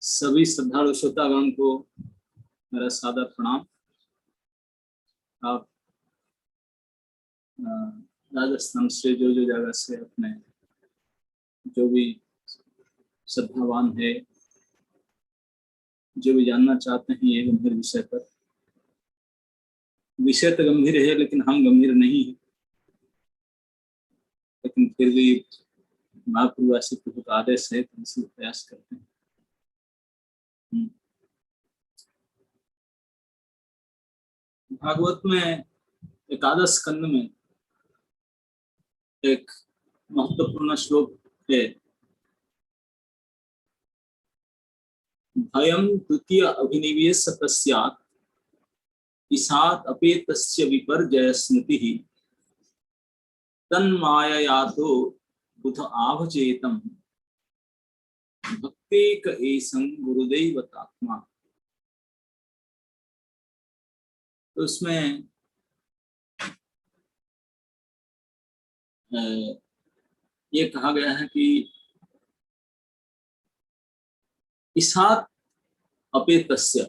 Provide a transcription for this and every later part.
सभी श्रद्धालु श्रोतागण को मेरा सादर प्रणाम। आप राजस्थान से जो जगह से अपने जो भी श्रद्धावान है, जो भी जानना चाहते हैं ये गंभीर विषय पर। विषय तो गंभीर है लेकिन हम गंभीर नहीं है, लेकिन फिर भी महाप्रभु ऐसे प्रभु का आदेश है तो इसलिए प्रयास करते हैं। भागवत में एकादश स्कंद में एक महत्वपूर्ण श्लोक है, भयं द्वितीय अभिनिवेश तस्यात् ईसात् अपेतस्य विपर्जय स्मृतिः तन्माययातो बुध आवचेतम् भक्तेक एसं गुरुदैवतात्मा। तो उसमें ये कहा गया है कि ईसात् अपेतस्य,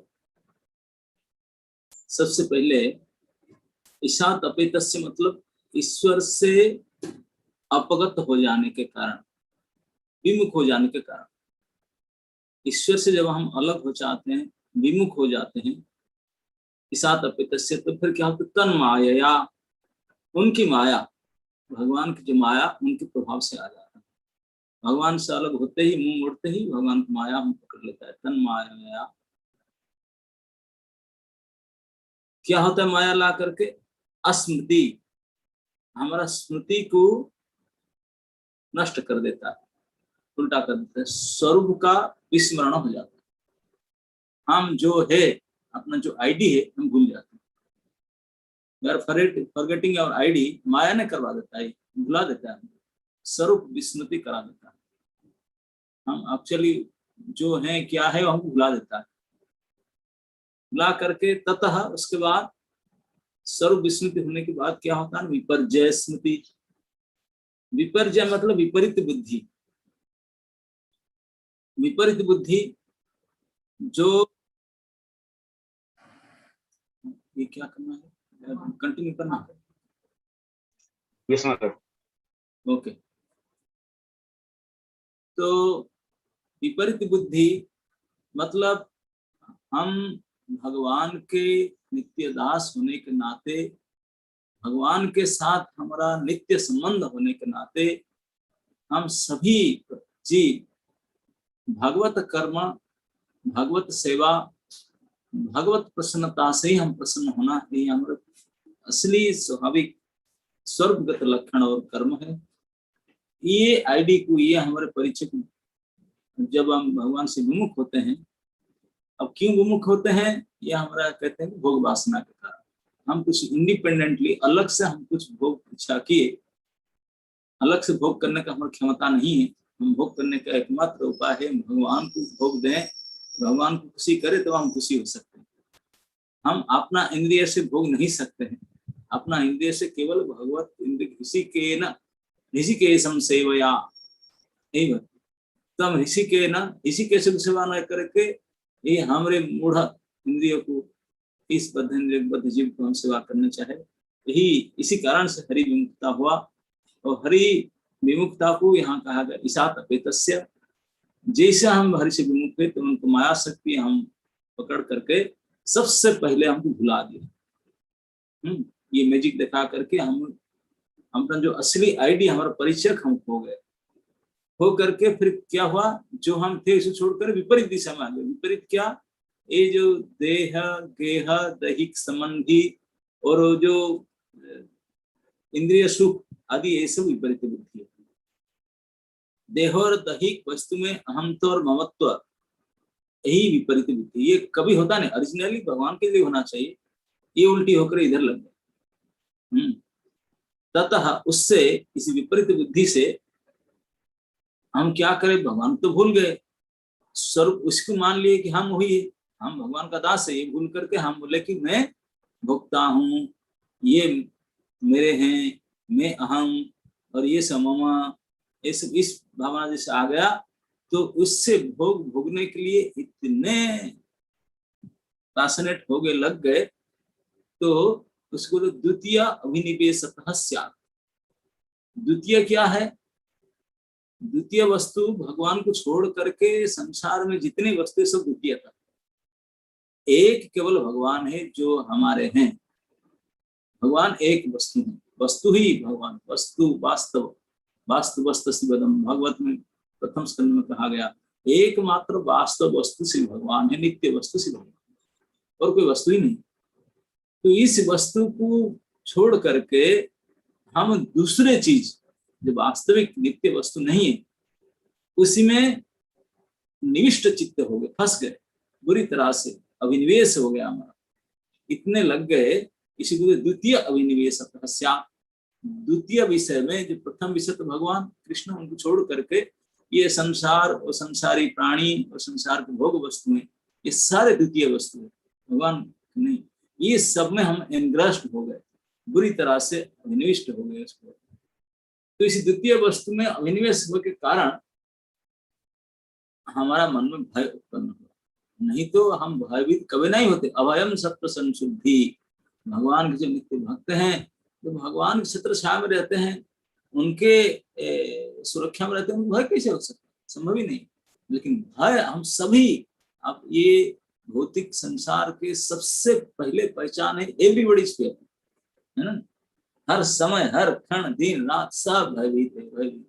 सबसे पहले ईसात् अपेतस्य मतलब ईश्वर से अपगत हो जाने के कारण, विमुख हो जाने के कारण। ईश्वर से जब हम अलग हो जाते हैं, विमुख हो जाते हैं, ईसात् अपेतस्य, तो फिर क्या होता है, तन माया, उनकी माया, भगवान की जो माया उनके प्रभाव से आ जाता है। भगवान से अलग होते ही, मुंह मोड़ते ही भगवान की माया हम पकड़ लेता है। तन माया क्या होता है, माया ला करके अस्मृति, हमारा स्मृति को नष्ट कर देता है, उल्टा कर देता है, स्वरूप का विस्मरण हो जाता है। हम जो है, अपना जो आईडी है, हम भूल जाते हैं। फॉरगेटिंग आवर आईडी, माया ने करवा देता है, भुला देता है, स्वरूप विस्मृति करा देता है। हम एक्चुअली जो है क्या है वो हमको भुला देता है, भुला करके ततः उसके बाद स्वरूप विस्मृति होने के बाद क्या होता है, विपर्जय स्मृति। विपर्जय मतलब विपरीत बुद्धि। विपरीत बुद्धि जो, ये क्या करना है, कंटिन्यू करना है? Yes sir. ओके। तो विपरीत बुद्धि मतलब हम भगवान के नित्य दास होने के नाते, भगवान के साथ हमारा नित्य संबंध होने के नाते, हम सभी जीव भगवत कर्म, भगवत सेवा, भगवत प्रसन्नता से ही हम प्रसन्न होना, यही हमारा असली स्वाभाविक स्वर्गगत लक्षण और कर्म है। ये आईडी को, ये हमारे परिचय को, जब हम भगवान से विमुख होते हैं, अब क्यों विमुख होते हैं, ये हमारा कहते हैं भोग वासना के कारण। हम कुछ इंडिपेंडेंटली अलग से हम कुछ भोग इच्छा किए, अलग से भोग करने का हमारी क्षमता नहीं है। हम भोग करने का एकमात्र उपाय है भगवान को भोग दें, भगवान को खुशी करे तो हम खुशी हो सकते हैं। हम अपना इंद्रिय से भोग नहीं सकते हैं, अपना इंद्रिय से केवल भगवत इंद्रिय ऋषि के न ऋषिकेशम सेवया, तम ऋषि के न ऋषिकेश सेवा न करके ये हमारे मूढ़ इंद्रियों को, इस बद्ध इंद्रिय बद्ध जीव को हम सेवा करना चाहे। यही इसी कारण से हरि विमुक्ता हुआ, और हरि विमुक्ता को यहाँ कहा गया ईसात् अपेतस्य। जैसे हम हरि से विमुख है तो उनको माया शक्ति हम पकड़ करके सबसे पहले हमको भुला दिया। ये मैजिक दिखा करके हम अपना जो असली आईडी, हमारा परिचय हम खो गए। हो करके फिर क्या हुआ, जो हम थे इसे छोड़कर विपरीत दिशा में आ गए। विपरीत क्या, ये जो देह गेह दैहिक संबंधी और जो इंद्रिय सुख आदि, ये सब विपरीत बुद्धि है। देह और दैहिक वस्तु में अहमत्व और ममत्व, यही विपरीत बुद्धि। ये कभी होता नहीं, ओरिजिनली भगवान के लिए होना चाहिए, ये उल्टी होकर इधर लग गए। ततः उससे, इस विपरीत बुद्धि से हम क्या करें, भगवान तो भूल गए, स्वरूप उसको मान लिए कि हम वही है, हम भगवान का दास है। ये भूल करके हम बोले कि मैं भोक्ता हूँ, ये मेरे हैं, मैं अहम, और ये सममा, इस भावना जैसे आ गया तो उससे भोग भोगने के लिए इतने पैशनेट हो गए, लग गए, तो उसको तो द्वितीय अभिनिवेशतः स्यात्। द्वितीय क्या है? द्वितीय वस्तु भगवान को छोड़ करके संसार में जितनी वस्तु सब द्वितीय था। एक केवल भगवान है जो हमारे हैं। भगवान एक वस्तु है, वस्तु ही भगवान, वस्तु वास्तव, वास्तु वस्तु शिवदम, भगवत में प्रथम स्कंद में कहा गया एकमात्र वास्तव वस्तु श्री भगवान है, नित्य वस्तु श्री भगवान, और कोई वस्तु ही नहीं। तो इस वस्तु को छोड़ करके हम दूसरे चीज जो वास्तविक नित्य वस्तु नहीं है उसी में निविष्ट चित्त हो गए, फंस गए, बुरी तरह से अभिनिवेश हो गया हमारा, इतने लग गए। इसी को द्वितीय अभिनिवेश, द्वितीय विषय में जो प्रथम विषय तो भगवान कृष्ण, उनको छोड़ करके ये संसार और संसारी प्राणी और संसार के भोग वस्तुएं, ये सारे द्वितीय वस्तु है, भगवान नहीं। ये सब में हम एनग्रस्ट हो गए, बुरी तरह से अभिनिविष्ट हो गए उसको। तो इस द्वितीय वस्तु में अभिनिवेश होने के कारण हमारा मन में भय उत्पन्न हुआ, नहीं तो हम भयभीत कभी नहीं होते। अभयम सत्व संशुद्धि, भगवान के जो नित्य भक्त हैं, जो भगवान के छत्र छाया में रहते हैं, उनके सुरक्षा में रहते हैं, भय कैसे हो सकता है? संभव ही नहीं। लेकिन भय हम सभी, अब ये भौतिक संसार के सबसे पहले पहचान है एवरीबॉडी इज फियर, है ना? हर समय, हर क्षण, दिन रात सब भयभीत है, भयभीत।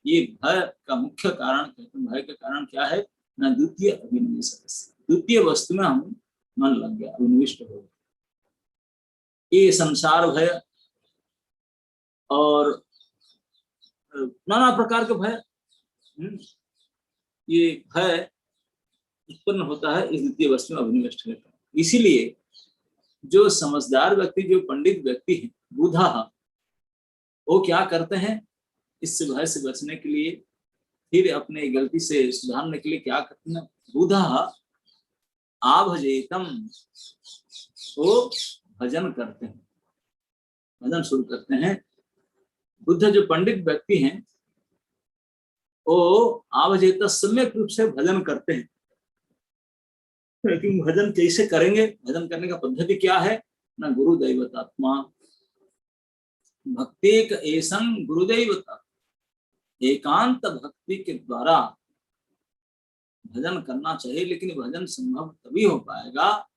ये भय का मुख्य कारण, कहते हैं भय का कारण क्या है ना? द्वितीय अभिनिवेश, द्वितीय वस्तु में हम मन लग गया, अभिनिविष्ट हो गया। ये संसार भय और नाना प्रकार के भय, ये भय उत्पन्न होता है इस द्वितीय वस्तु में अभिनिविष्ट होने का। इसीलिए जो समझदार व्यक्ति, जो पंडित व्यक्ति है, बुधा, वो क्या करते हैं? इस भय से बचने के लिए, फिर अपने गलती से सुधारने के लिए क्या करते हैं? बुधा आभजेतम, वो भजन करते हैं, भजन शुरू करते हैं। बुद्ध जो पंडित व्यक्ति हैं वो आभजेत सम्यक रूप से भजन करते हैं। लेकिन भजन कैसे करेंगे? भजन करने का पद्धति क्या है ना? गुरुदैवतात्मा भक्ति एसं गुरुदैवता, एकांत भक्ति के द्वारा भजन करना चाहिए। लेकिन भजन संभव तभी हो पाएगा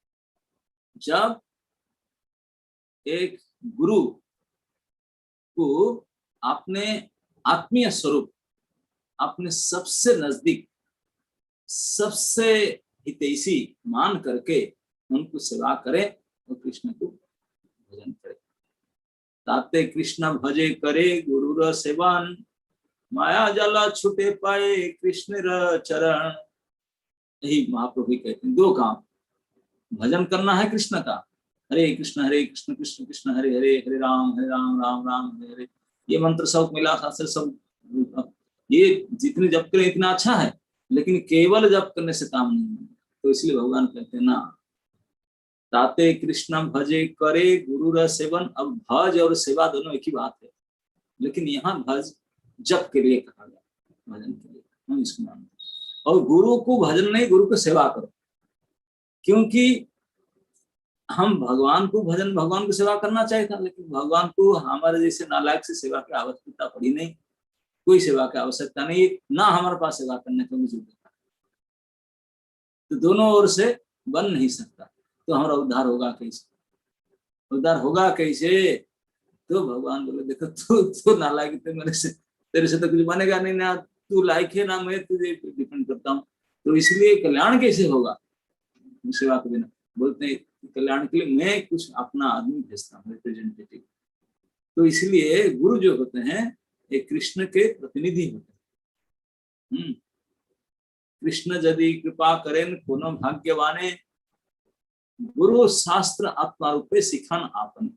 जब एक गुरु को अपने आत्मीय स्वरूप, अपने सबसे नजदीक, सबसे हितैषी मान करके उनको सेवा करे और कृष्ण को भजन करे। ताते कृष्ण भजे करे गुरुर सेवन, माया जला छुटे पाए कृष्ण र चरण। यही महाप्रभु कहते हैं, दो काम, भजन करना है कृष्ण का, हरे कृष्ण कृष्ण कृष्ण हरे हरे, हरे राम राम राम हरे हरे। ये मंत्र सब मिला शास्त्र सब, ये जितने जप करें इतना अच्छा है, लेकिन केवल जप करने से काम नहीं है। तो इसलिए भगवान कहते हैं ना, ताते कृष्ण भजे करे गुरु र सेवन। अब भज और सेवा दोनों एक ही बात है, लेकिन यहाँ भज जप के लिए कहा गया, भजन के लिए हम इसको मानते हैं। और गुरु को भजन नहीं, गुरु को सेवा करो, क्योंकि हम भगवान को भजन, भगवान को सेवा करना चाहिए था, लेकिन भगवान को हमारे जैसे नालायक से सेवा की आवश्यकता पड़ी नहीं, कोई सेवा की आवश्यकता नहीं ना, हमारे पास सेवा करने का मुझे होता। तो दोनों ओर से बन नहीं सकता, तो हमारा उद्धार होगा कैसे? उद्धार होगा कैसे? तो भगवान बोले देखो तू नालायक है, मेरे से, तेरे से तो कुछ बनेगा नहीं ना, तू लायक है ना, मैं तुझे डिपेंड करता हूँ, तो इसलिए कल्याण कैसे होगा सेवा के बिना? बोलते हैं कल्याण के लिए मैं कुछ अपना आदमी भेजता हूँ, रिप्रेजेंटेटिव। तो इसलिए गुरु जो होते हैं एक कृष्ण के प्रतिनिधि होते हैं। कृष्ण यदि कृपा करें कोनो भाग्यवाने, गुरु शास्त्र आत्मा रूपे सिखान आपन।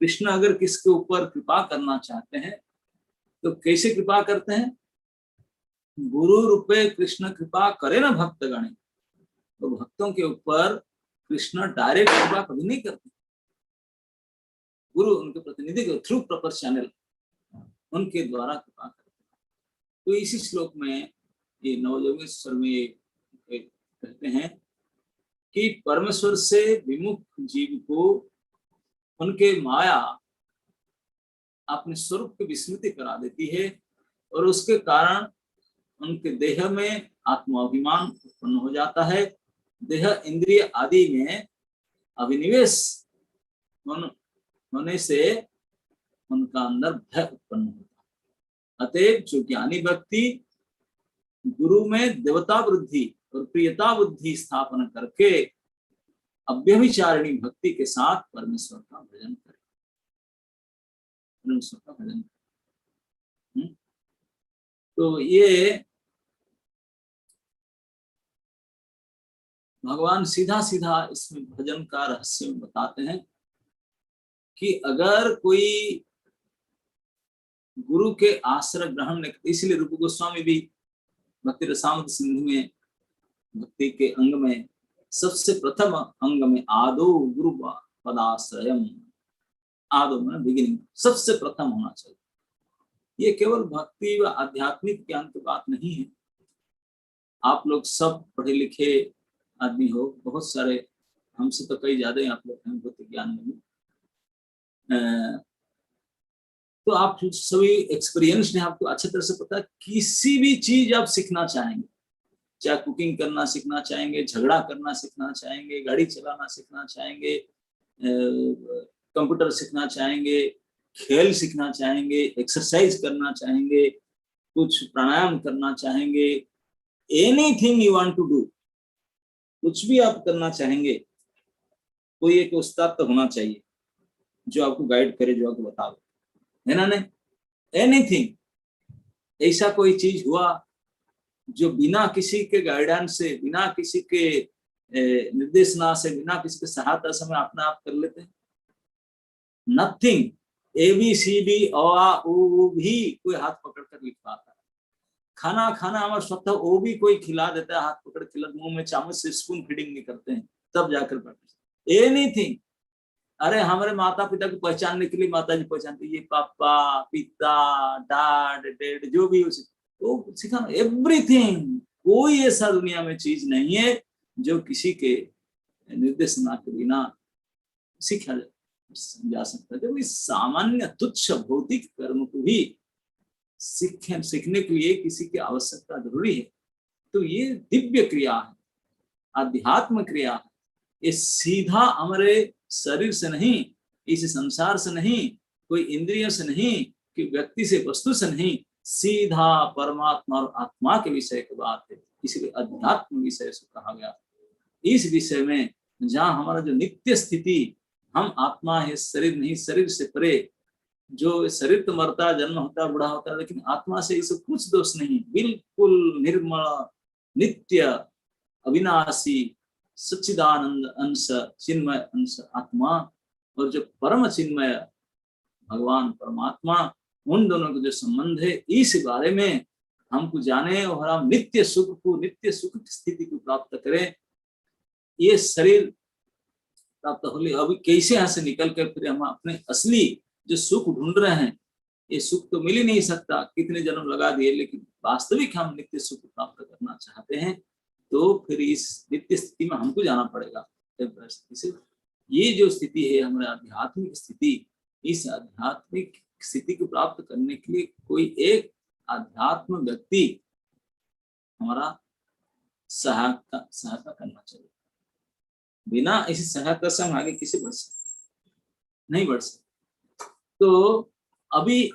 कृष्ण अगर किसके ऊपर कृपा करना चाहते हैं तो कैसे कृपा करते हैं? गुरु रूपे कृष्ण कृपा करे ना भक्त गणे, तो भक्तों के ऊपर कृष्ण डायरेक्ट कृपा कभी नहीं करते, गुरु उनके प्रतिनिधि के थ्रू प्रॉपर चैनल उनके द्वारा कृपा करते हैं। तो इसी श्लोक में ये नवयोगेश्वर में एक कहते हैं कि परमेश्वर से विमुख जीव को उनके माया अपने स्वरूप की विस्मृति करा देती है और उसके कारण उनके देह में आत्माभिमान उत्पन्न हो जाता है। देह इंद्रिय आदि में अभिनिवेश होने से उनका अंदर भय उत्पन्न होता है। अतएव जो ज्ञानी व्यक्ति गुरु में देवता बुद्धि और प्रियता बुद्धि स्थापना करके अव्यभिचारिणी भक्ति के साथ परमेश्वर का भजन करे, परमेश्वर का भजन करे। तो ये भगवान सीधा सीधा इसमें भजन का रहस्य बताते हैं कि अगर कोई गुरु के आश्रय ग्रहण नहीं, इसलिए रूप गोस्वामी भी भक्ति रसामृत सिंधु में भक्ति के अंग में सबसे प्रथम अंग में आदो गुरु पदाश्रयम, आदो में बिगिनिंग, सबसे प्रथम होना चाहिए। ये केवल भक्ति व आध्यात्मिक ज्ञान की बात नहीं है। आप लोग सब पढ़े लिखे आदमी हो, बहुत सारे, हमसे तो कई ज्यादा ही आप लोग हैं भौतिक ज्ञान में भी, तो आप सभी एक्सपीरियंस ने, आपको अच्छी तरह से पता है किसी भी चीज आप सीखना चाहेंगे, चाहे कुकिंग करना सीखना चाहेंगे, झगड़ा करना सीखना चाहेंगे, गाड़ी चलाना सीखना चाहेंगे, कंप्यूटर सीखना चाहेंगे, खेल सीखना चाहेंगे, एक्सरसाइज करना चाहेंगे, कुछ प्राणायाम करना चाहेंगे, anything you want to do, कुछ भी आप करना चाहेंगे, कोई एक उस्ताद तो होना चाहिए जो आपको गाइड करे, जो आपको बताओ, है ना? नहीं, एनीथिंग, ऐसा कोई चीज हुआ जो बिना किसी के गाइडेंस से, बिना किसी के निर्देशना से, बिना किसी के सहायता से हम अपना आप कर लेते हैं? नथिंग। ABCD ओ भी कोई हाथ पकड़ कर लिख पाता है। खाना खाना हमारा स्वतः वो भी कोई खिला देता है, हाथ पकड़ खिला, मुंह में चम्मच से स्पून फीडिंग नहीं करते हैं, तब जाकर पढ़ते। एनीथिंग, अरे हमारे माता पिता को पहचानने के लिए माता जी पहचानती, ये पापा, पिता, डैड, डेड, जो भी वो सिखाना, एवरीथिंग। कोई ऐसा दुनिया में चीज नहीं है जो किसी के निर्देशना के बिना सीखा जा सकता है। जब इस सामान्य तुच्छ भौतिक कर्म को भी सीखने के लिए किसी की आवश्यकता जरूरी है, तो ये दिव्य क्रिया है, आध्यात्म क्रिया है। ये सीधा हमारे शरीर से नहीं, इस संसार से नहीं, कोई इंद्रियों से नहीं, कि व्यक्ति से, वस्तु से नहीं, सीधा परमात्मा और आत्मा के विषय की बात है। इसलिए अध्यात्म विषय से कहा गया। इस विषय में जहाँ हमारा जो नित्य स्थिति, हम आत्मा है, शरीर नहीं, शरीर से परे, जो शरीर तो मरता, जन्म होता, बूढ़ा होता है, लेकिन आत्मा से इसे कुछ दोष नहीं, बिल्कुल निर्मल, नित्य, अविनाशी, सच्चिदानंद अंश, चिन्मय अंश आत्मा, और जो परम चिन्मय भगवान परमात्मा, उन दोनों का जो संबंध है, इस बारे में हमको जाने और हम नित्य सुख को, नित्य सुख की स्थिति को प्राप्त करें। ये शरीर प्राप्त हो लिया, अभी कैसे यहाँ से निकल कर फिर हम अपने असली जो सुख ढूंढ रहे हैं, ये सुख तो मिल ही नहीं सकता, कितने जन्म लगा दिए, लेकिन वास्तविक हम नित्य सुख प्राप्त करना चाहते हैं, तो फिर इस नित्य स्थिति में हमको जाना पड़ेगा। ये जो स्थिति है हमारे आध्यात्मिक स्थिति, इस आध्यात्मिक स्थिति को प्राप्त करने के लिए कोई एक आध्यात्म व्यक्ति हमारा सहायता करना चाहिए। बिना इसी सहायता से हम आगे किसी बढ़ सकते नहीं, बढ़ सकते। तो अभी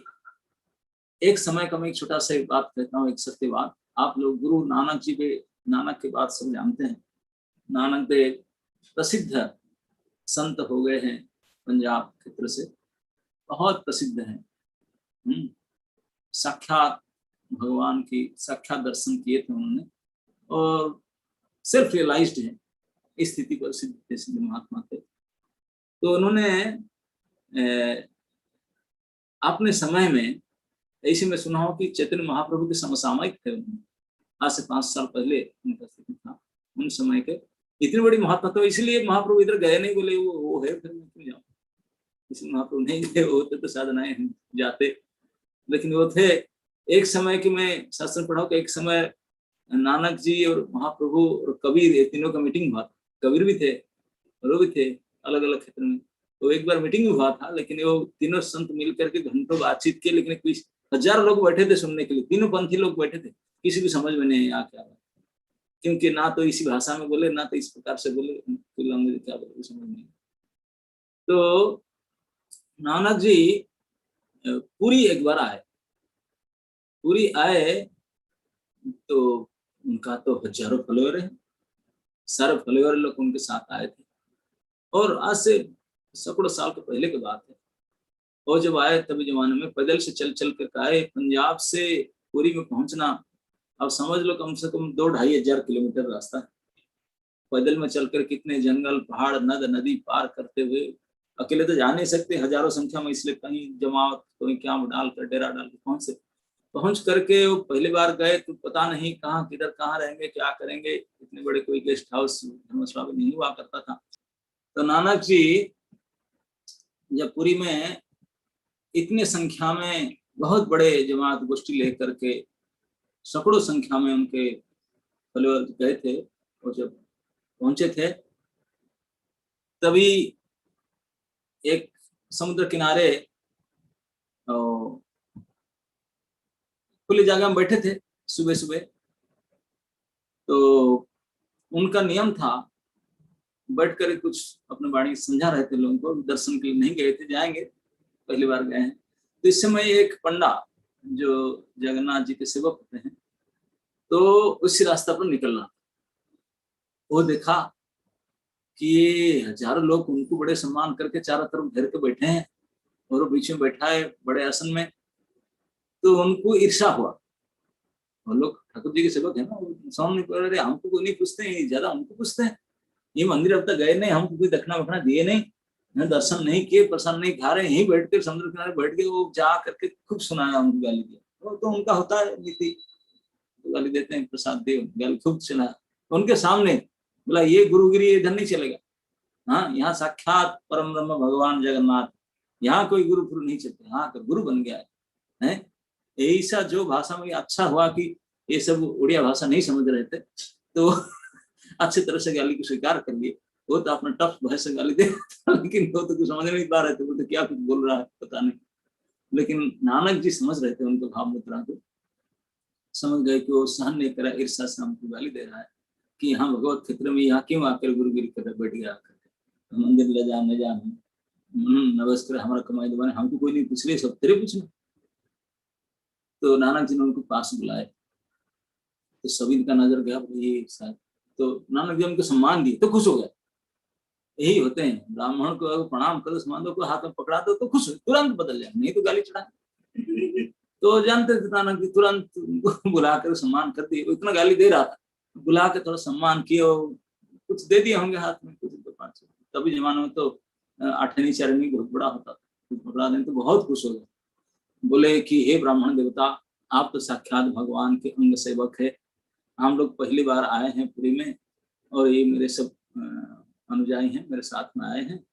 एक समय का मैं एक छोटा सा बात कहता हूँ, एक सत्य बात। आप लोग गुरु नानक जी के, नानक के बात सब जानते हैं। नानक देव प्रसिद्ध संत हो गए हैं, पंजाब क्षेत्र से बहुत प्रसिद्ध हैं। साक्षात भगवान की साक्षात दर्शन किए थे उन्होंने, और सेल्फ रियलाइज्ड है, इस स्थिति पर सिद्ध महात्मा थे। तो उन्होंने अपने समय में, ऐसे में सुना हो कि चैतन्य महाप्रभु के समसामयिक थे उन्होंने, आज से 5 साल पहले उनका स्थिति था, उन समय के इतनी बड़ी महात्मा। तो इसलिए महाप्रभु इधर गए नहीं, बोले वो है, फिर मैं क्यों जाऊँ। इसलिए महाप्रभु नहीं गए, वो होते तो साधनाएं जाते, लेकिन वो थे। एक समय की मैं शास्त्र पढ़ा कि एक समय नानक जी और महाप्रभु और कबीर, ये तीनों का मीटिंग हुआ था। कबीर भी थे और वो भी थे अलग अलग क्षेत्र में। तो एक बार मीटिंग हुआ था, लेकिन वो तीनों संत मिल करके घंटों बातचीत किए, लेकिन कोई 1000 लोग बैठे थे सुनने के लिए, तीनों पंथी लोग बैठे थे, किसी को समझ में नहीं आया क्या, क्योंकि ना तो इसी भाषा में बोले, ना तो इस प्रकार से बोले, लैंग्वेज क्या बोले समझ नहीं। तो नानक जी पूरी एक बार आए, पूरी आए तो उनका तो हजारों फॉलोअर है, सारे फॉलोअर लोग उनके साथ आए थे। और आज से सैकड़ों साल के पहले की बात है। और जब आए तभी जमाने में पैदल से चल चल कर आए, पंजाब से पुरी में पहुंचना, अब समझ लो कम से कम 2-2.5 हजार किलोमीटर रास्ता है। पैदल में चलकर कितने जंगल, पहाड़, नद, नदी पार करते हुए, अकेले तो जा नहीं सकते, हजारों संख्या में, इसलिए कहीं जमावत, कोई क्या डालकर, डेरा डालकर पहुंच करके वो पहली बार गए तो पता नहीं कहाँ किधर कहाँ रहेंगे, क्या करेंगे। इतने बड़े कोई गेस्ट हाउस धर्मशाला में नहीं हुआ करता था। तो नानक जी जब पुरी में इतने संख्या में बहुत बड़े जमात गोष्ठी लेकर के, सैकड़ों संख्या में उनके फॉलोअर गए थे, और जब पहुंचे थे तभी एक समुद्र किनारे खुली जगह में बैठे थे सुबह सुबह। तो उनका नियम था, बैठ कर कुछ अपने वाणी समझा रहे थे लोगों को, दर्शन के लिए नहीं गए थे, जाएंगे, पहली बार गए हैं। तो इस समय एक पंडा जो जगन्नाथ जी के सेवक होते हैं, तो उसी रास्ता पर निकलना, वो देखा कि ये हजारों लोग उनको बड़े सम्मान करके चारों तरफ घेर के बैठे हैं, और वो बीच में बैठा है बड़े आसन में। तो उनको ईर्षा हुआ, वो लोग ठाकुर जी के सेवक है ना, सामने पर अरे हमको कोई नहीं पूछते हैं, ज्यादा हमको पूछते हैं, ये मंदिर अब तक गए नहीं, हमको कोई दक्षिणा वक्षणा दिए नहीं, दर्शन नहीं किए, प्रसाद नहीं खा रहे, यहीं बैठ कर समुद्र किनारे बैठ के वो जा करके खूब सुनाया, उनको गाली दिया। तो उनका होता है नीति, तो गाली देते हैं, प्रसाद दे, गाली खूब सुना उनके सामने। बोला ये गुरुगिरी इधर नहीं चलेगा, हाँ यहाँ साक्षात परम ब्रह्म भगवान जगन्नाथ, यहाँ कोई गुरु गुरु नहीं चलते, हाँ तो गुरु बन गया है। ऐसा जो भाषा में, अच्छा हुआ कि ये सब उड़िया भाषा नहीं समझ रहे थे, तो अच्छी तरह से गाली को स्वीकार कर लिए। वो तो अपना टफ भाषा से गाली दे, लेकिन वो तो कुछ समझ नहीं पा रहे थे, वो तो क्या कुछ बोल रहा है पता नहीं। लेकिन नानक जी समझ रहे थे उनको, भाव मुद्रा को समझ गए कि वो सहन नहीं करा, ईर्षा से हमको गाली दे रहा है कि यहाँ भगवत क्षेत्र में यहाँ क्यों आकर गुरुगिरी कर बैठ गया, मंदिर ले जा न जा, नमस्कार हमारा कमाई दबाने, हमको कोई नहीं पूछ रहे, सब तेरे पूछना। तो नानक जी ने उनको पास बुलाए, तो सभी का नजर गया ये शायद, तो नानक जी उनको सम्मान दिए तो खुश हो गए। यही होते हैं, ब्राह्मण को प्रणाम करो, सम्मान दो, हाथ में पकड़ा दो तो खुश, तुरंत बदल जाए, नहीं तो गाली चढ़ा। तो जानते थे नानक जी, तुरंत बुलाकर सम्मान कर दिए। इतना गाली दे रहा था, बुला के थोड़ा सम्मान किए, कुछ दे दिए होंगे हाथ में, कुछ तो 500। तभी जमाने में तो 8वीं 4वीं बहुत बड़ा होता था, कुछ पकड़ा दें तो बहुत खुश हो गए। बोले कि हे ब्राह्मण देवता, आप तो साक्षात भगवान के अंग सेवक है, हम लोग पहली बार आए हैं पुरी में, और ये मेरे सब अनुयायी हैं, मेरे साथ में आए हैं,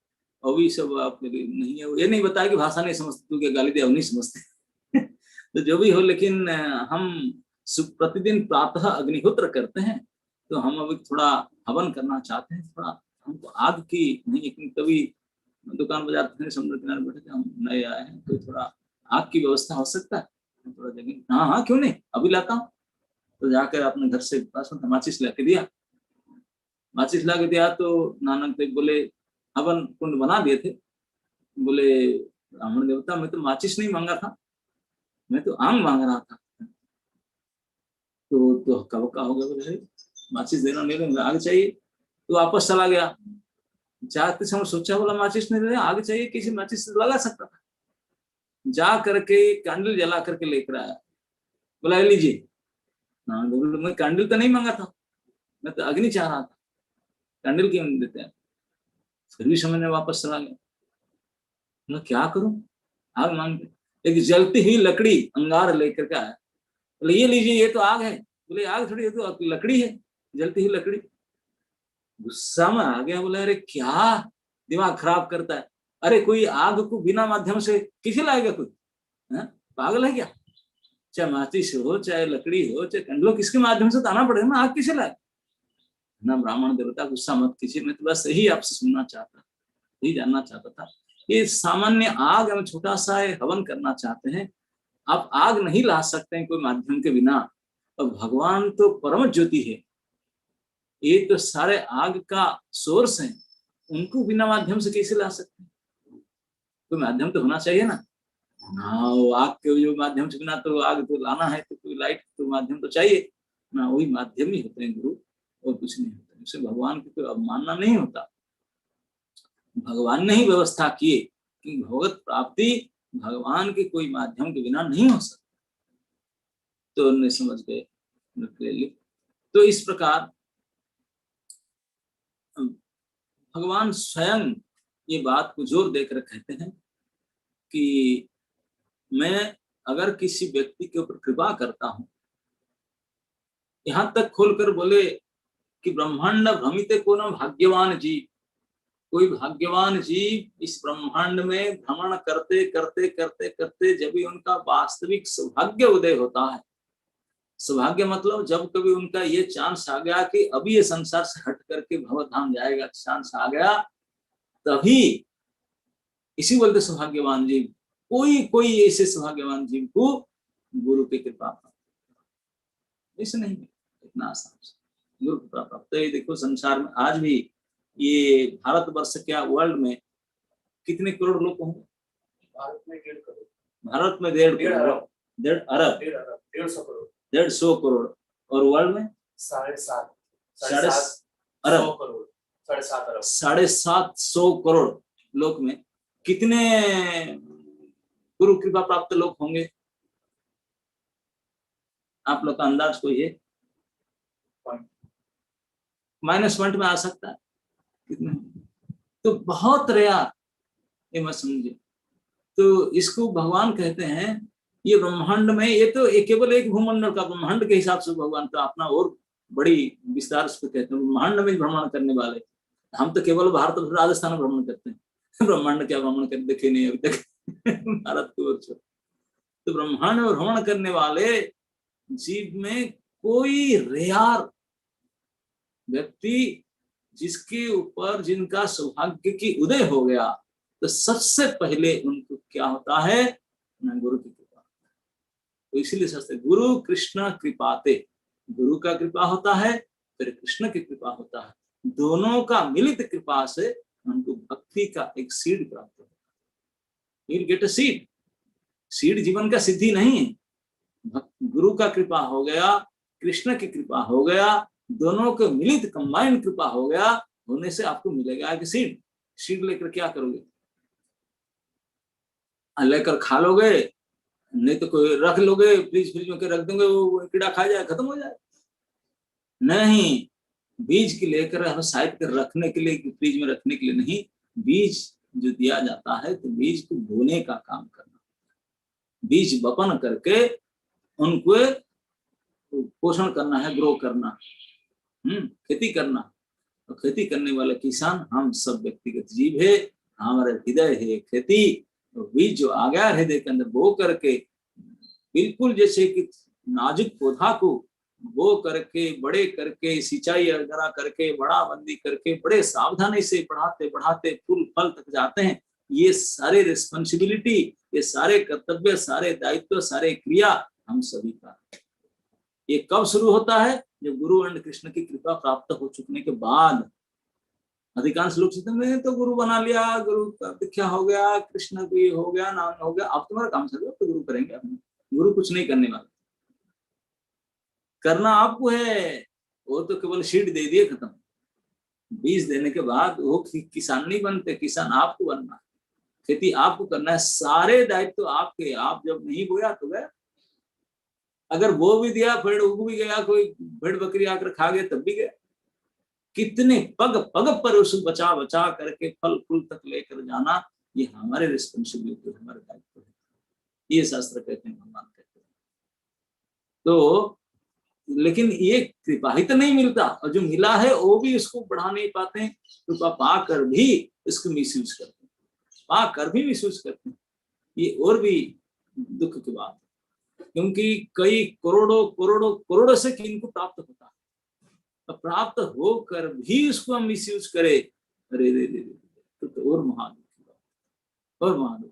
और भी सब आप नहीं है, ये नहीं बताया कि भाषा नहीं समझते, तू क्या गाली दे, नहीं समझते। तो जो भी हो, लेकिन हम प्रतिदिन प्रातः अग्निहोत्र करते हैं, तो हम अभी थोड़ा हवन करना चाहते हैं, थोड़ा हमको आग की नहीं, लेकिन कभी दुकान बाजार समुद्र किनारे बैठे थे, हम नए आए हैं, तो थोड़ा आग की व्यवस्था हो सकता है, थोड़ा जगह, हाँ हाँ क्यों नहीं, अभी लाता हूँ। तो जाकर अपने घर से माचिस ला के दिया, माचिस ला के दिया, तो नानक देव बोले, हवन कुंड बना दिए थे, बोले ब्राह्मण देवता मैं तो माचिस नहीं मांगा था, मैं तो आम मांग रहा था। तो हक्का बक्का हो गया, बोले माचिस देना नहीं दूंगा, आगे चाहिए। तो वापस चला गया, जाते समय सोचा, बोला माचिस नहीं दे, आगे चाहिए, किसी माचिस से लगा सकता था। जा करके कैंडल जला करके लेकर आया, बोला लीजिए। मैं कैंडल तो नहीं मांगा था, मैं तो अग्नि चाह रहा था, कैंडल क्यों नहीं देते हैं। फिर भी समझ में वापस चला गया, मैं क्या करूं, आग मांगते। एक जलती हुई लकड़ी अंगार लेकर के आया, बोले ये लीजिए, ये तो आग है। बोले आग थोड़ी, ये तो लकड़ी है, जलती हुई लकड़ी। गुस्सा में आ गया, बोला अरे क्या दिमाग खराब करता है, अरे कोई आग को बिना माध्यम से किसे लाएगा कोई, पागल है क्या। चाहे माचिस हो, चाहे लकड़ी हो, चाहे कंडलो, किसके माध्यम से तो आना पड़ेगा ना। आग किसे लाए ना। ब्राह्मण देवता गुस्सा मत कीजिए, मैं तो बस यही आपसे सुनना चाहता, यही जानना चाहता था। ये सामान्य आग हम छोटा सा हवन करना चाहते हैं, आप आग नहीं ला सकते हैं कोई माध्यम के बिना। और भगवान तो परम ज्योति है, ये तो सारे आग का सोर्स है, उनको बिना माध्यम से कैसे ला सकते हैं? कोई माध्यम तो होना चाहिए ना। हाँ, वो आग के जो माध्यम से बिना तो आग तो लाना है तो कोई लाइट तो माध्यम तो चाहिए ना। वही माध्यम ही होते हैं गुरु, और कुछ नहीं होता। उससे भगवान की कोई अवमानना नहीं होता। भगवान ने ही व्यवस्था की कि भगवत प्राप्ति भगवान के कोई माध्यम के बिना नहीं हो सकती। तो उन्हें समझ गए। तो इस प्रकार भगवान स्वयं ये बात को जोर देकर कहते हैं कि मैं अगर किसी व्यक्ति के ऊपर कृपा करता हूं, यहां तक खोलकर बोले कि ब्रह्मांड भ्रमिते को न भाग्यवान जीव, कोई भाग्यवान जीव इस ब्रह्मांड में भ्रमण करते करते करते करते जब भी उनका वास्तविक सौभाग्य उदय होता है, सौभाग्य मतलब जब कभी उनका ये चांस आ गया कि अभी ये संसार से हट करके भवधाम जाएगा, चांस आ गया, तभी इसी बोलते सौभाग्यवान जीव। कोई कोई ऐसे सौभाग्यवान जीव को गुरु की कृपा प्राप्त, ऐसे नहीं इतना आसान से गुरु कृपा प्राप्त। ये देखो संसार में आज भी ये भारतवर्ष क्या वर्ल्ड में कितने करोड़ लोग होंगे? भारत में 1.5 करोड़, भारत में 1.5 अरब, 1.5 करोड़, और वर्ल्ड में 7.5 अरब, करोड़, 7.5 अरब, 750 करोड़ लोग में कितने गुरु कृपा प्राप्त लोग होंगे? आप लोग का अंदाज कोई है? -1 में आ सकता है कितने? तो बहुत रेयर, ये मत समझिए। तो इसको भगवान कहते हैं ये ब्रह्मांड में, ये तो केवल एक भूमंडल का ब्रह्मांड के हिसाब से भगवान का अपना और बड़ी विस्तार से कहते हैं ब्रह्मांड में भ्रमण करने वाले। हम तो केवल भारत और राजस्थान में भ्रमण करते हैं, ब्रह्मांड क्या भ्रमण कर देखे नहीं अभी तक भारत को। तो ब्रह्मांड में भ्रमण करने वाले जीव में कोई रेयर व्यक्ति जिसके ऊपर जिनका सौभाग्य की उदय हो गया, तो सबसे पहले उनको क्या होता है ना, गुरु की कृपा। तो इसीलिए शास्त्र गुरु कृष्ण कृपाते, गुरु का कृपा होता है फिर कृष्ण की कृपा होता है, दोनों का मिलित कृपा से उनको भक्ति का एक सीड प्राप्त होता है। You'll get a seed। Seed जीवन का सिद्धि नहीं है, गुरु का कृपा हो गया, कृष्ण की कृपा हो गया, दोनों के मिलित कंबाइंड कृपा हो गया, होने से आपको मिलेगा कि सीड। सीड लेकर क्या करोगे? लेकर खा लोगे, नहीं तो कोई रख लोगे, फ्रिज में के रख दोगे, वो कीड़ा खा जाए, खत्म हो जाए। नहीं, बीज की लेकर हम साइड कर रखने के लिए, फ्रिज में रखने के लिए नहीं, बीज जो दिया जाता है तो बीज को बोने का काम करना, बीज वपन करके उनको पोषण करना है, ग्रो करना, खेती करना। तो खेती करने वाले किसान हम सब व्यक्तिगत जीव है, हमारा हृदय है खेती। तो बीज जो आ गया हृदय के अंदर, बो करके बिल्कुल जैसे कि नाजुक पौधा को बो करके, बड़े करके, सिंचाई वगैरह करके, बड़ा बंदी करके, बड़े सावधानी से बढ़ाते बढ़ाते फूल फल तक जाते हैं। ये सारे रिस्पॉन्सिबिलिटी, ये सारे कर्तव्य, सारे दायित्व, सारे क्रिया हम सभी का। ये कब शुरू होता है? जब गुरु एंड कृष्ण की कृपा प्राप्त हो चुकने के बाद। अधिकांश लोग सोचते हैं तो गुरु बना लिया, गुरु का दीक्षा हो गया, कृष्ण को ये हो गया, नाम हो गया, अब तुम्हारा काम चल, तो गुरु करेंगे अपने। गुरु कुछ नहीं करने वाला, करना आपको है। वो तो केवल सीड दे दिए, खत्म। बीज देने के बाद वो किसान नहीं बनते, किसान आपको बनना है, खेती आपको करना है, सारे दायित्व आपके। आप जब नहीं बोया तो गया, अगर वो भी दिया, पेड़ उग भी गया, कोई भेड़ बकरी आकर खा गया तब भी गया। कितने पग पग पर उस बचा बचा करके फल फूल तक लेकर जाना, ये हमारे रिस्पॉन्सिबिलिटी, हमारे दायित्व है। ये शास्त्र कहते हैं, भगवान कहते हैं। तो लेकिन ये कृपा ही तो नहीं मिलता, और जो मिला है वो भी उसको बढ़ा नहीं पाते, कृपा पाकर भी इसको मिसयूज करते हैं, पाकर भी मिसयूज करते हैं। ये और भी दुख की बात है। क्योंकि कई करोड़ों करोड़ों करोड़ों से किनको प्राप्त होता है, तो प्राप्त होकर भी उसको हम मिसयूज करें, अरे रे रे तो और महादुख, और महादुख।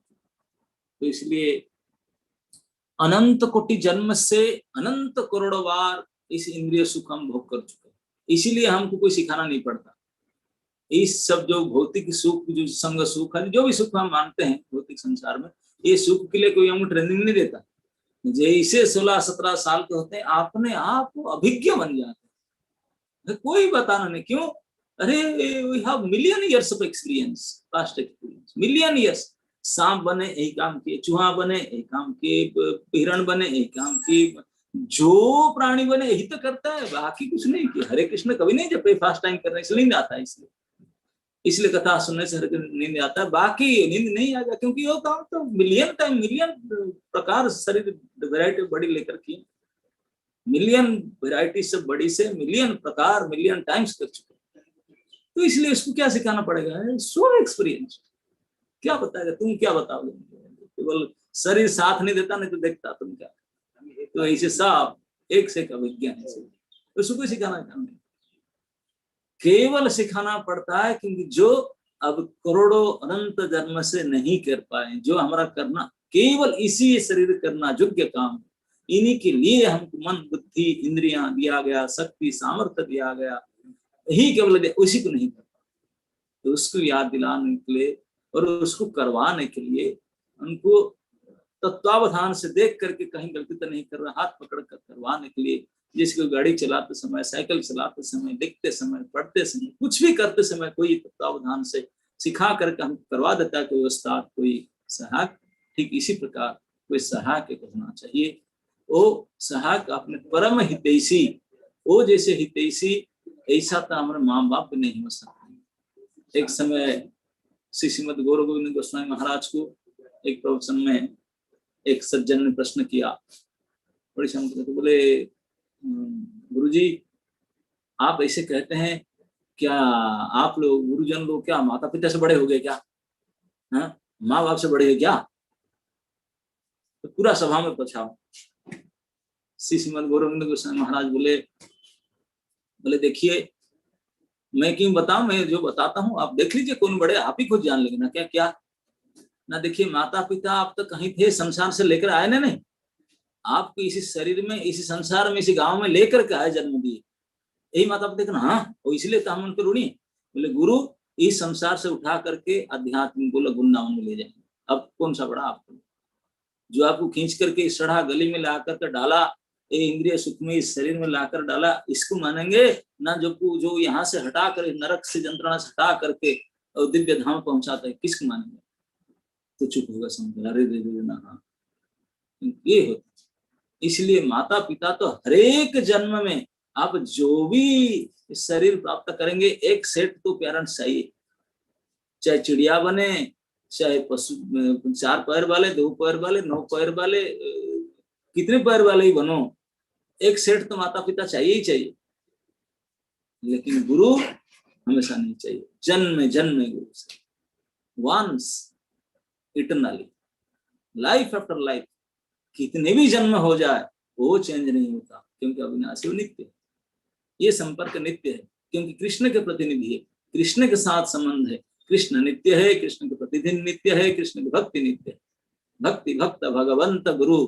तो इसलिए अनंत कोटि जन्म से अनंत करोड़ों बार इस इंद्रिय सुख हम भोग कर चुके हैं, इसीलिए हमको कोई सिखाना नहीं पड़ता। इस सब जो भौतिक सुख, जो संग सुख है, जो भी सुख हम मानते हैं भौतिक संसार में, ये सुख के लिए कोई हमको ट्रेनिंग नहीं देता। जैसे 16-17 साल के होते हैं अपने आप अभिज्ञ बन जाते हैं, कोई बताना नहीं। क्यों? अरे we have million years of experience, past experience, million years. सांप बने यही काम किए, चूहा बने यही काम किए, हिरण बने यही काम किए, जो प्राणी बने यही तो करता है, बाकी कुछ नहीं किया। हरे कृष्ण कभी नहीं जब फास्ट टाइम करने इसलिए नहीं आता है, इसलिए कथा सुनने से हर नींद आता है, बाकी नींद नहीं आ जाए, क्योंकि वो काम तो मिलियन टाइम, मिलियन प्रकार शरीर वैरायटी बड़ी लेकर किए, मिलियन वैरायटी से बड़ी से मिलियन प्रकार मिलियन टाइम्स कर चुके, तो इसलिए इसको क्या सिखाना पड़ेगा? सो एक्सपीरियंस, क्या बताएगा? तुम क्या बताओगे? केवल शरीर साथ नहीं देता, नहीं तो देखता तुम क्या। तो ऐसे सब एक से एक अभिज्ञान है, तो उसको सिखाना नहीं, केवल सिखाना पड़ता है, क्योंकि जो अब करोड़ों अनंत जन्म से नहीं कर पाए, जो हमारा करना केवल इसी शरीर करना योग्य काम, इन्हीं के लिए हमको मन बुद्धि इंद्रियां दिया गया, शक्ति सामर्थ्य दिया गया, यही केवल उसी को नहीं कर पाए। तो उसको याद दिलाने के लिए और उसको करवाने के लिए उनको तत्वावधान से देख करके कहीं गलती तो नहीं कर रहा, हाथ पकड़ कर करवाने के लिए, जिसको गाड़ी चलाते समय, साइकिल चलाते समय, लिखते समय, पढ़ते समय, कुछ भी करते समय कोई तत्वावधान से सिखा करके हम करवा देता है कोई उस्ताद, कोई सहायक। ठीक इसी प्रकार कोई सहायक होना चाहिए, वो सहायक अपने परम हितैषी, वो जैसे हितैषी ऐसा तो हमारे माँ बाप भी नहीं हो सकते। एक समय श्री श्रीमद गौर गोविंद गोस्वामी महाराज को एक प्रवचन में एक सज्जन ने प्रश्न किया, बड़ी शंका, तो बोले गुरुजी आप ऐसे कहते हैं, क्या आप लोग गुरुजन लोग क्या माता पिता से बड़े हो गए क्या? माँ बाप से बड़े हैं क्या? तो पूरा सभा में पछाओ। श्री श्रीमद गौरंग गोस्वामी महाराज बोले देखिए मैं क्यों बताऊं, मैं जो बताता हूँ आप देख लीजिए, कौन बड़े आप ही खुद जान लेंगे ना। क्या क्या ना, देखिए माता पिता आप तो कहीं थे, संसार से लेकर आए ना, नहीं आपको इसी शरीर में, इसी संसार में, इसी गांव में लेकर के आए, जन्म दिए, यही माता पिता देखना। हाँ, और इसलिए तो हम उन पर ऋणी। बोले गुरु इस संसार से उठा करके अध्यात्म गोलक वृंदावन में ले जाएंगे, अब कौन सा बड़ा आपको, जो आपको खींच करके इस सड़ा गली में ला करके डाला, ये इंद्रिय सुख में इस शरीर में लाकर डाला, इसको मानेंगे ना? जो यहाँ से हटा कर, नरक से यंत्रणा से हटा करके और दिव्य धाम पहुंचाता है, किसको मानेंगे? तो चुप होगा, समझ अरे दे दे ना। हाँ ये होता, इसलिए माता पिता तो हरेक जन्म में आप जो भी शरीर प्राप्त करेंगे, एक सेट तो पेरेंट्स चाहिए, चाहे चिड़िया बने, चाहे पशु, 4 पैर वाले, 2 पैर वाले, 9 पैर वाले, कितने पैर वाले ही बनो, एक सेट तो माता पिता चाहिए ही चाहिए। लेकिन गुरु हमेशा नहीं चाहिए, जन्म जन्म गुरु से, once eternally, life after life, कितने भी जन्म हो जाए वो चेंज नहीं होता, क्योंकि अविनाशी नित्य है, ये संपर्क नित्य है, क्योंकि कृष्ण के प्रतिनिधि है, कृष्ण के साथ संबंध है, कृष्ण नित्य है, कृष्ण के प्रतिनिधि नित्य है, कृष्ण की भक्ति नित्य है, भक्ति भक्त भगवंत गुरु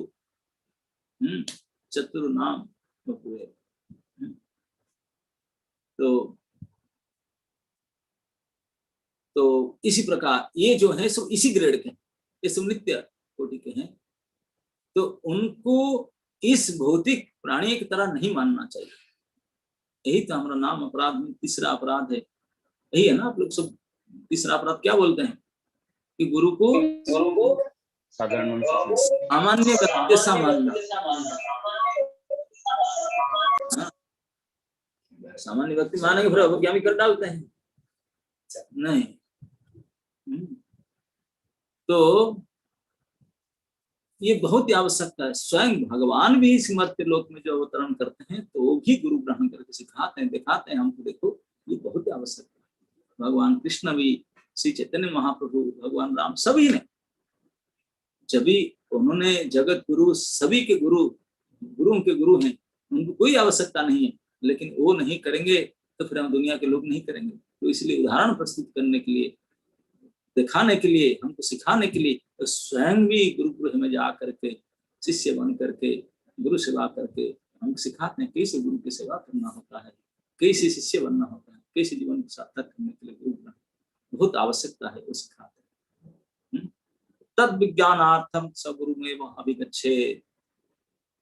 चतुर नाम बपुए। तो इसी प्रकार ये जो है सब इसी ग्रेड के हैं, ये सब नित्य कोटि के हैं, तो उनको इस भौतिक प्राणी की तरह नहीं मानना चाहिए। यही तो हमारा नाम अपराध में तीसरा अपराध है, यही है ना। आप लोग सब तीसरा अपराध क्या बोलते हैं कि गुरु को सामान्य व्यक्ति जैसा मानना। सामान्य व्यक्ति मानेंगे फिर अभिज्ञानी कर डालते हैं, नहीं। तो ये बहुत ही आवश्यकता है। स्वयं भगवान भी इस मर्त्य लोक में जो अवतरण करते हैं तो वो भी गुरु ग्रहण करके सिखाते हैं, दिखाते हैं हमको, देखो ये बहुत ही आवश्यकता है। भगवान कृष्ण भी, श्री चैतन्य महाप्रभु, भगवान राम, सभी ने जब भी उन्होंने जगत गुरु, सभी के गुरु, गुरुओं के गुरु हैं, उनको कोई आवश्यकता नहीं है, लेकिन वो नहीं करेंगे तो फिर हम दुनिया के लोग नहीं करेंगे। तो इसलिए उदाहरण प्रस्तुत करने के लिए, दिखाने के लिए, हमको सिखाने के लिए, तो स्वयं भी गुरुकुल में जा करके शिष्य बन करके गुरु सेवा करके हम सिखाते हैं कैसे गुरु की सेवा करना होता है, कैसे शिष्य बनना होता है, कैसे जीवन को सार्थक करने के लिए गुरु बनना बहुत आवश्यकता है, वो सिखाते हैं। तद विज्ञानार्थम सगुरुमेव अभिगच्छे।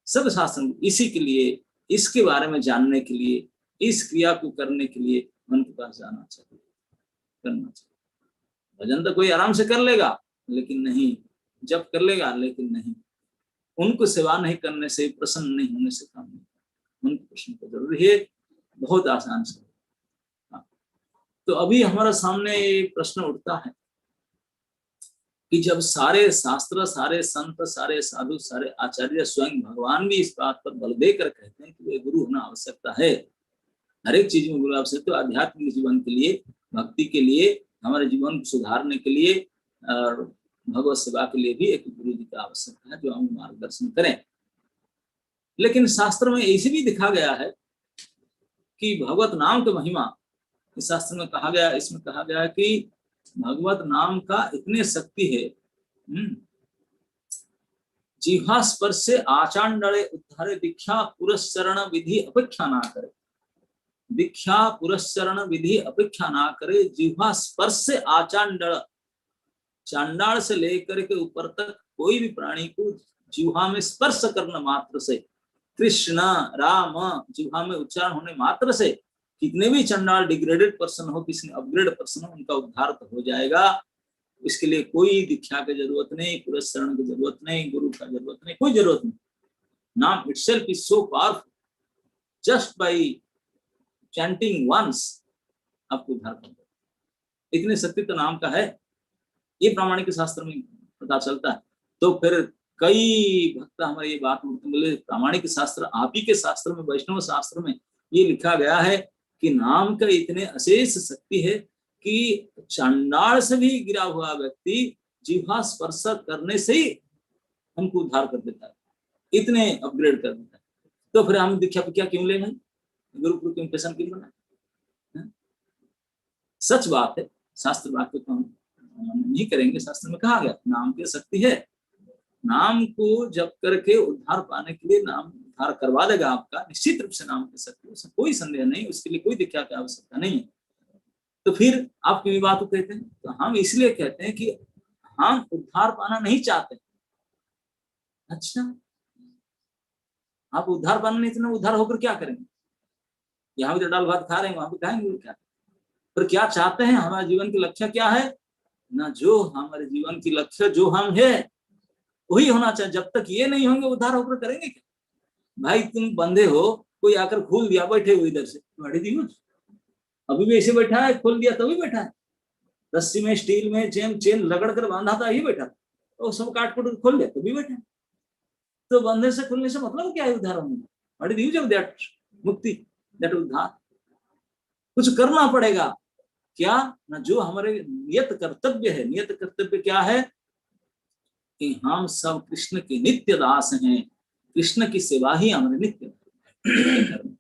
सब शास्त्र इसी के लिए, इसके बारे में जानने के लिए, इस क्रिया को करने के लिए मन के पास जाना चाहिए, करना चाहिए। भजन तो कोई आराम से कर लेगा, लेकिन नहीं, जब कर लेगा लेकिन नहीं, उनको सेवा नहीं करने से, प्रसन्न नहीं होने से काम नहीं, उनको प्रश्न को जरूरी है, बहुत आसान से। तो अभी हमारा सामने ये प्रश्न उठता है कि जब सारे शास्त्र, सारे संत, सारे साधु, सारे आचार्य, स्वयं भगवान भी इस बात पर बल देकर कहते हैं कि वे गुरु होना आवश्यकता है, हर एक चीज में गुरु आवश्यक, तो आध्यात्मिक जीवन के लिए, भक्ति के लिए, हमारे जीवन को सुधारने के लिए और भगवत सेवा के लिए भी एक गुरु जी का आवश्यकता है जो हम मार्गदर्शन करें। लेकिन शास्त्र में ऐसे भी दिखा गया है कि भगवत नाम की महिमा, इस शास्त्र में कहा गया, इसमें कहा गया है कि भगवत नाम का इतने शक्ति है, जिह्वा स्पर्श से आचांडले उद्धारे, दीक्षा पुरस्चरण विधि अपेक्षा ना करे, दीक्षा पुरस्चरण विधि अपेक्षा ना करे, जिह्वा स्पर्श से आचांडल, चांडाल से लेकर के ऊपर तक कोई भी प्राणी को जिह्वा में स्पर्श करना मात्र से, कृष्ण राम जिह्वा में उच्चारण होने मात्र से, कितने भी चंडाल डिग्रेडेड पर्सन हो, किसी अपग्रेड पर्सन हो, उनका उद्धार तो हो जाएगा। इसके लिए कोई दीक्षा की जरूरत नहीं, पुरस्चरण की जरूरत नहीं, गुरु का जरूरत नहीं, कोई जरूरत नहीं। नाम itself is so powerful, just by chanting once आपको उद्धार कर देगा, इतने शक्ति तो नाम का है, ये प्रामाणिक शास्त्र में पता चलता है। तो फिर कई भक्त हमारे ये बात बोले, प्रामाणिक शास्त्र, आप ही के शास्त्र में, वैष्णव शास्त्र में ये लिखा गया है कि नाम का इतने अशेष शक्ति है कि चांडाल से भी गिरा हुआ व्यक्ति जिह्वा स्पर्श करने से ही हमको उद्धार कर देता है, इतने अपग्रेड कर देता है। तो फिर हम दीक्षा क्या क्यों ले भाई, गुरु क्यों पेशन क्यों बना? सच बात है, शास्त्र वाक्य को हम नहीं करेंगे। शास्त्र में कहा गया नाम की शक्ति है, नाम को जप करके उद्धार पाने के लिए नाम उद्धार करवा देगा आपका, निश्चित रूप से नाम की शक्ति, उसमें कोई संदेह नहीं, उसके लिए कोई दीक्षा की आवश्यकता नहीं है। तो फिर आप क्यों बात को कहते हैं? तो हम इसलिए कहते हैं कि हम उद्धार पाना नहीं चाहते। अच्छा, आप उद्धार पाना नहीं चाहते, उद्धार होकर क्या करेंगे? यहाँ भी तो दाल भात खा रहे हैं, वहां भी खाएंगे क्या? पर क्या चाहते हैं? हमारे जीवन की लक्ष्य क्या है ना? जो हमारे जीवन की लक्ष्य जो हम है वही होना चाहिए। जब तक ये नहीं होंगे उद्धार होकर करेंगे क्या? भाई तुम बंधे हो, कोई आकर खोल दिया, बैठे हुए इधर से, अभी भी ऐसे बैठा है, खोल दिया तभी बैठा है, रस्सी में स्टील में चेन रगड़ कर बांधा था, ये बैठा, तो सब काट कूट खोल दिया तभी बैठा। तो बंधे से खुलने से मतलब क्या है? उद्धार होने, मुक्ति, दैट उद्धार। कुछ करना पड़ेगा क्या ना? जो हमारे नियत कर्तव्य है, नियत कर्तव्य क्या है कि हम सब कृष्ण के नित्य दास हैं, कृष्ण की सेवा ही हमारे नित्य कर्म।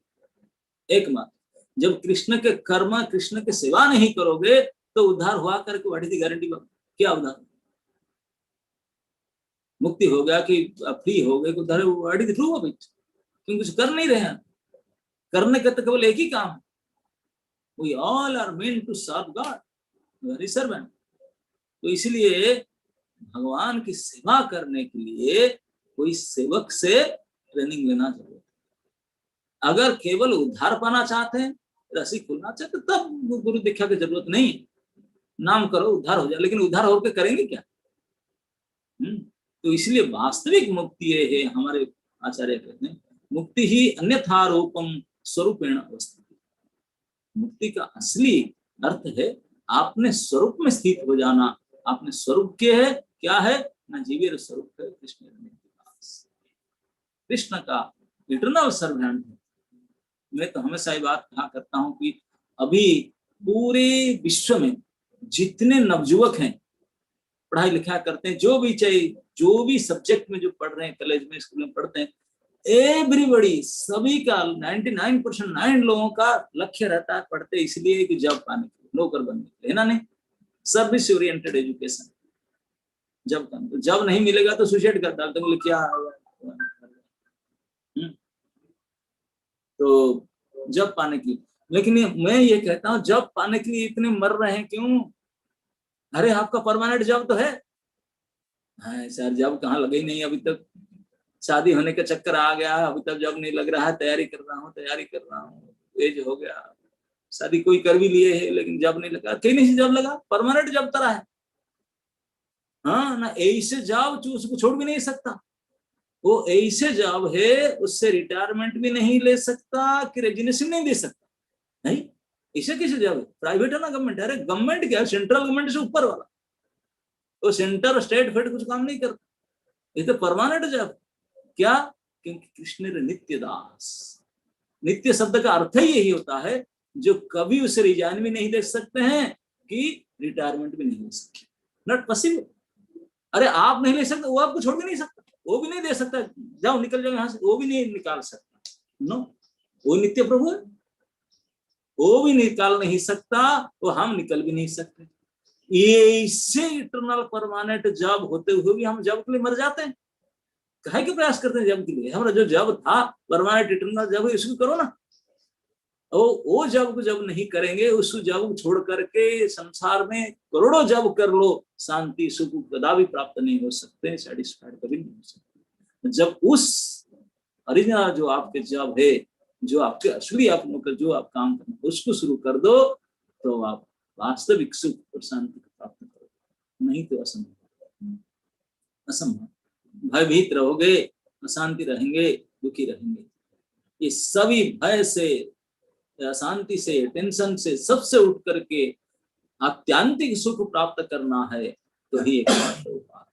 एकमात्र जब कृष्ण के कर्म, कृष्ण की सेवा नहीं करोगे तो उद्धार हुआ करके व्हाट इज द गारंटी? क्या उद्धार? मुक्ति हो गया कि फ्री हो गए, उद्धार what is true of it? क्योंकि कुछ कर नहीं रहे हैं। करने का तो केवल एक ही काम है, we all are meant to serve God, very servant। तो इसलिए भगवान की सेवा करने के लिए कोई सेवक से ट्रेनिंग लेना चाहिए। अगर केवल उद्धार पाना चाहते हैं, रस्सी खोलना चाहते, तब गुरु दीक्षा की जरूरत नहीं है, नाम करो उद्धार हो जाए। लेकिन उद्धार होकर करेंगे क्या? तो इसलिए वास्तविक मुक्ति है, हमारे आचार्य कहते हैं, मुक्ति ही अन्यथा रूपम स्वरूपेण अवस्थित। मुक्ति का असली अर्थ है आपने स्वरूप में स्थित हो जाना। आपने स्वरूप के है क्या है ना? जीवेर स्वरूप है कृष्ण, कृष्ण का इटरनल सर्वेंट है। मैं तो हमेशा ये बात कहा करता हूं कि अभी पूरे विश्व में जितने नवयुवक हैं पढ़ाई लिखाई करते हैं, जो भी चाहिए, जो भी सब्जेक्ट में जो पढ़ रहे हैं, कॉलेज में स्कूल में पढ़ते हैं, एवरीबडी, सभी का 99% 9 लोगों का लक्ष्य रहता है पढ़ते इसलिए कि जॉब पाने के लिए, नौकर बनने के लिए, है ना? नहीं, सर्विस ओरिएंटेड एजुकेशन। जब नहीं मिलेगा तो सुसाइड कर डालते हैं, क्या तो जब पाने के लिए। लेकिन मैं ये कहता हूँ, जब पाने के लिए इतने मर रहे हैं क्यों? अरे आपका परमानेंट जॉब तो है। हाँ सर, जॉब कहाँ लगे ही नहीं अभी तक, शादी होने का चक्कर आ गया, अभी तक जॉब नहीं लग रहा है, तैयारी कर रहा हूँ, एज हो गया, शादी कोई कर भी लिए है लेकिन जॉब नहीं लगा, कहीं नहीं जॉब लगा, परमानेंट जॉब तरह है। हाँ ना, ऐसे जॉब उसको छोड़ भी नहीं सकता, वो ऐसे जॉब है, उससे रिटायरमेंट भी नहीं ले सकता, कि रेजिग्नेशन नहीं दे सकता, नहीं, इसे कैसे जॉब है? प्राइवेट है ना गवर्नमेंट? अरे गवर्नमेंट क्या, सेंट्रल गवर्नमेंट से ऊपर वाला, तो सेंटर स्टेट फेड कुछ काम नहीं करता, ये तो परमानेंट जॉब। क्या? क्योंकि कृष्ण नित्य दास, नित्य शब्द का अर्थ ही यही होता है जो कभी उसे रिजाइन भी नहीं दे सकते हैं, कि रिटायरमेंट भी नहीं ले सकते, नॉट पॉसिबल। अरे आप नहीं ले सकते, वो आपको छोड़ भी नहीं सकता, वो भी नहीं दे सकता, जाओ निकल जाओ यहाँ से, वो भी नहीं निकाल सकता, नो, वो नित्य प्रभु है, वो भी निकाल नहीं सकता, वो हम निकल भी नहीं सकते। ये इससे इटरनल परमानेंट जॉब होते हुए भी हम जॉब के लिए मर जाते हैं। काहे के प्रयास करते हैं जॉब के लिए? हमारा जो जॉब था परमानेंट इटरनल जॉब, इसको करो ना। वो जॉब को जब नहीं करेंगे, उस जॉब को छोड़ करके संसार में करोड़ों जॉब कर लो, शांति सुख कदापि प्राप्त नहीं हो सकते, सेटिस्फाइड कभी नहीं हो सकते। जब उस ओरिजिनल जो आपके जॉब है, जो आपके असली आप नौकर, जो आप काम करना, उसको शुरू कर दो, तो आप वास्तविक सुख और शांति को प्राप्त करो, नहीं तो असंभव, असंभव। भयभीत रहोगे, अशांति रहेंगे, दुखी रहेंगे। ये सभी भय से, अशांति से, टेंशन से, सबसे उठ करके आत्यांतिक सुख प्राप्त करना है, तो ही एक उपाय,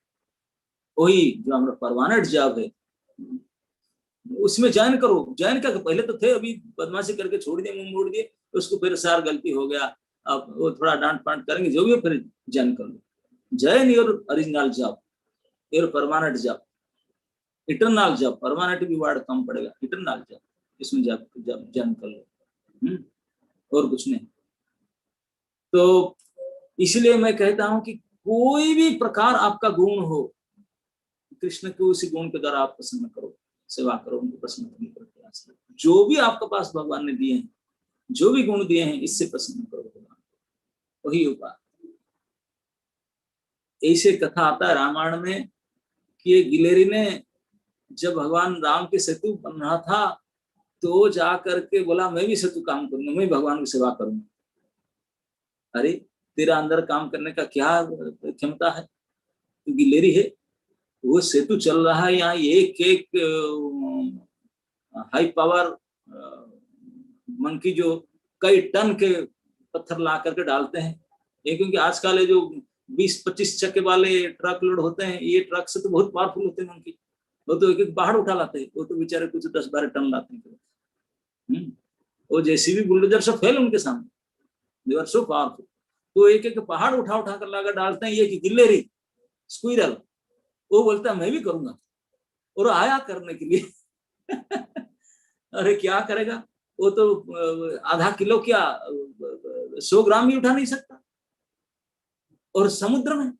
वही जो हमारा परमानेंट जॉब है, उसमें ज्वाइन करो। ज्वाइन करके पहले तो थे, अभी बदमाशी करके छोड़ दिए, मुंह मोड़ दिए, तो उसको फिर सार गलती हो गया, अब वो थोड़ा डांट पांट करेंगे, जो भी हो, फिर ज्वाइन कर लो। Join your original job, your permanent job, eternal job, permanent भी वर्ड कम पड़ेगा, इटरनल जॉब, इसमें जॉब ज्वाइन कर लो, और कुछ नहीं। तो इसलिए मैं कहता हूं कि कोई भी प्रकार आपका गुण हो, कृष्ण को उसी गुण के द्वारा आप प्रसन्न करो, सेवा करो, उनको प्रसन्न करने का प्रयास करो। जो भी आपके पास भगवान ने दिए हैं, जो भी गुण दिए हैं, इससे प्रसन्न करो भगवान, वही उपाय। ऐसे कथा आता है रामायण में कि गिलेरी ने जब भगवान राम के सेतु बन रहा था, तो जा करके बोला मैं भी सेतु काम करूंगा, मैं भगवान की सेवा करूंगा। अरे तेरा अंदर काम करने का क्या क्षमता है? तो गिलेरी है, वो सेतु चल रहा है, यहाँ एक एक हाई पावर मंकी जो कई टन के पत्थर ला करके डालते हैं, ये क्योंकि आजकल ये जो 20-25 चक्के वाले ट्रक लोड होते हैं, ये ट्रक से तो बहुत पावरफुल होते हैं मंकी, वो तो एक एक पहाड़ उठा लाते हैं, वो तो बेचारे कुछ 10-12 टन लाते हैं। वो जेसीबी बुलडोजर सब फेल उनके सामने, दे आर सो पावरफुल। तो एक एक पहाड़ उठा उठा कर लाकर डालते हैं। ये कि गिल्लेरी स्क्विरल, वो बोलता है मैं भी करूंगा, और आया करने के लिए अरे क्या करेगा वो, तो आधा किलो क्या 100 ग्राम भी उठा नहीं सकता। और समुद्र में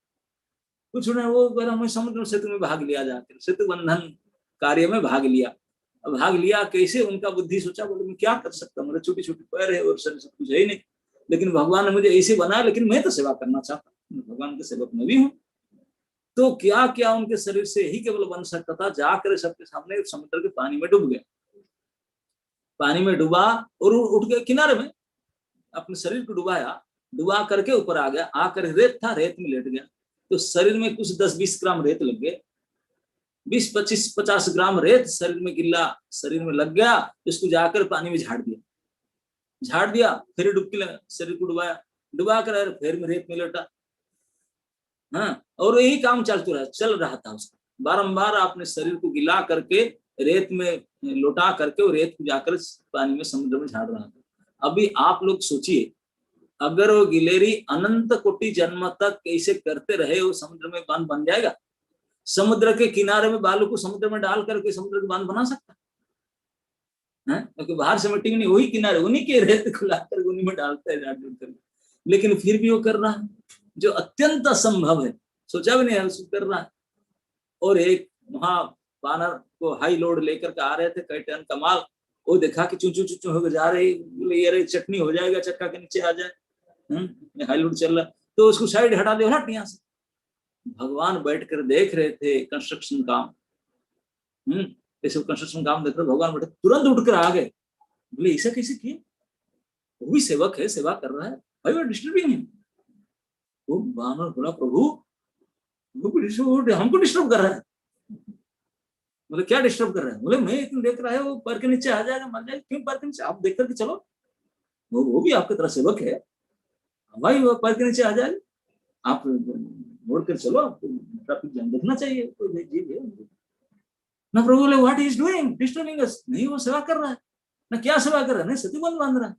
कुछ नहीं, वो मैं समुद्र सेतु में भाग लिया, जाकर सेतु बंधन कार्य में भाग लिया। कैसे उनका बुद्धि सोचा, बोले मैं क्या कर सकता हूँ, मेरे छोटी छोटी पैर है और शरीर सब कुछ है ही नहीं, लेकिन भगवान ने मुझे ऐसे बनाया, लेकिन मैं तो सेवा करना चाहता हूँ, भगवान के सेवक मैं भी हूँ। तो क्या क्या उनके शरीर से ही केवल बन सकता था, जाकर सबके सामने समुद्र के पानी में डूब गया, पानी में डूबा और उठ गया किनारे में, अपने शरीर को डुबा करके ऊपर आ गया, आकर रेत था, रेत में लेट गया। तो शरीर में कुछ 10-20 ग्राम रेत लग गए, 20-25-50 ग्राम रेत शरीर में, गिल्ला शरीर में लग गया। इसको जाकर पानी में झाड़ दिया, फिर डुबकी लगा, शरीर को डुबा कर फिर में रेत में लौटा। हाँ, और यही काम चल रहा था उसका, बारंबार अपने शरीर को गिला करके रेत में लौटा करके, और रेत को जाकर पानी में, समुद्र में झाड़ रहा था। अभी आप लोग सोचिए अगर वो गिलेरी अनंत कोटि जन्म तक ऐसे करते रहे, वो समुद्र में बांध बन जाएगा? समुद्र के किनारे में बालू को समुद्र में डाल करके समुद्र के बांध बना सकता है? क्योंकि बाहर से मिट्टी नहीं, वही किनारे उन्हीं के रेत को लाकर उन्हीं में डालते हैं डाल कर। लेकिन फिर भी वो कर रहा है जो अत्यंत असंभव है, सोचा भी नहीं है उसको कर रहा है। और एक वहां बानर को हाई लोड लेकर के आ रहे थे, कई टन का माल, वो देखा कि चू चू चू होकर जा रही, बोले ये चटनी हो जाएगा, चक्का के नीचे आ जाए, हाई लोड चल रहा, तो उसको साइड हटा दे, हट यहाँ से। भगवान बैठकर देख रहे थे कंस्ट्रक्शन काम, ऐसे कंस्ट्रक्शन काम देख रहे, भगवान बैठे तुरंत उठकर आ गए, बोले ऐसा कैसे किए? वो भी सेवक है, सेवा कर रहा है भाई, वो डिस्टर्बिंग है। वो बानर बोला प्रभु हमको डिस्टर्ब कर रहा है। बोले क्या डिस्टर्ब कर रहा है? बोले मैं इतना देख रहा है, वो पैर के नीचे आ जाएगा, मर जाएगा। क्यों पैर के नीचे? आप देख करके चलो, वो भी आपकी तरह सेवक है भाई, वो पैर के नीचे आ जाएगा, आप मोड़ कर चलो, आपको ट्रैफिक जाम देखना चाहिए। तो ना प्रभु बोले व्हाट इज डूइंग डिस्टर्बिंग अस? नहीं, वो सेवा कर रहा है ना। क्या सेवा कर रहा है? नहीं, सेतु बंद बांध रहा है।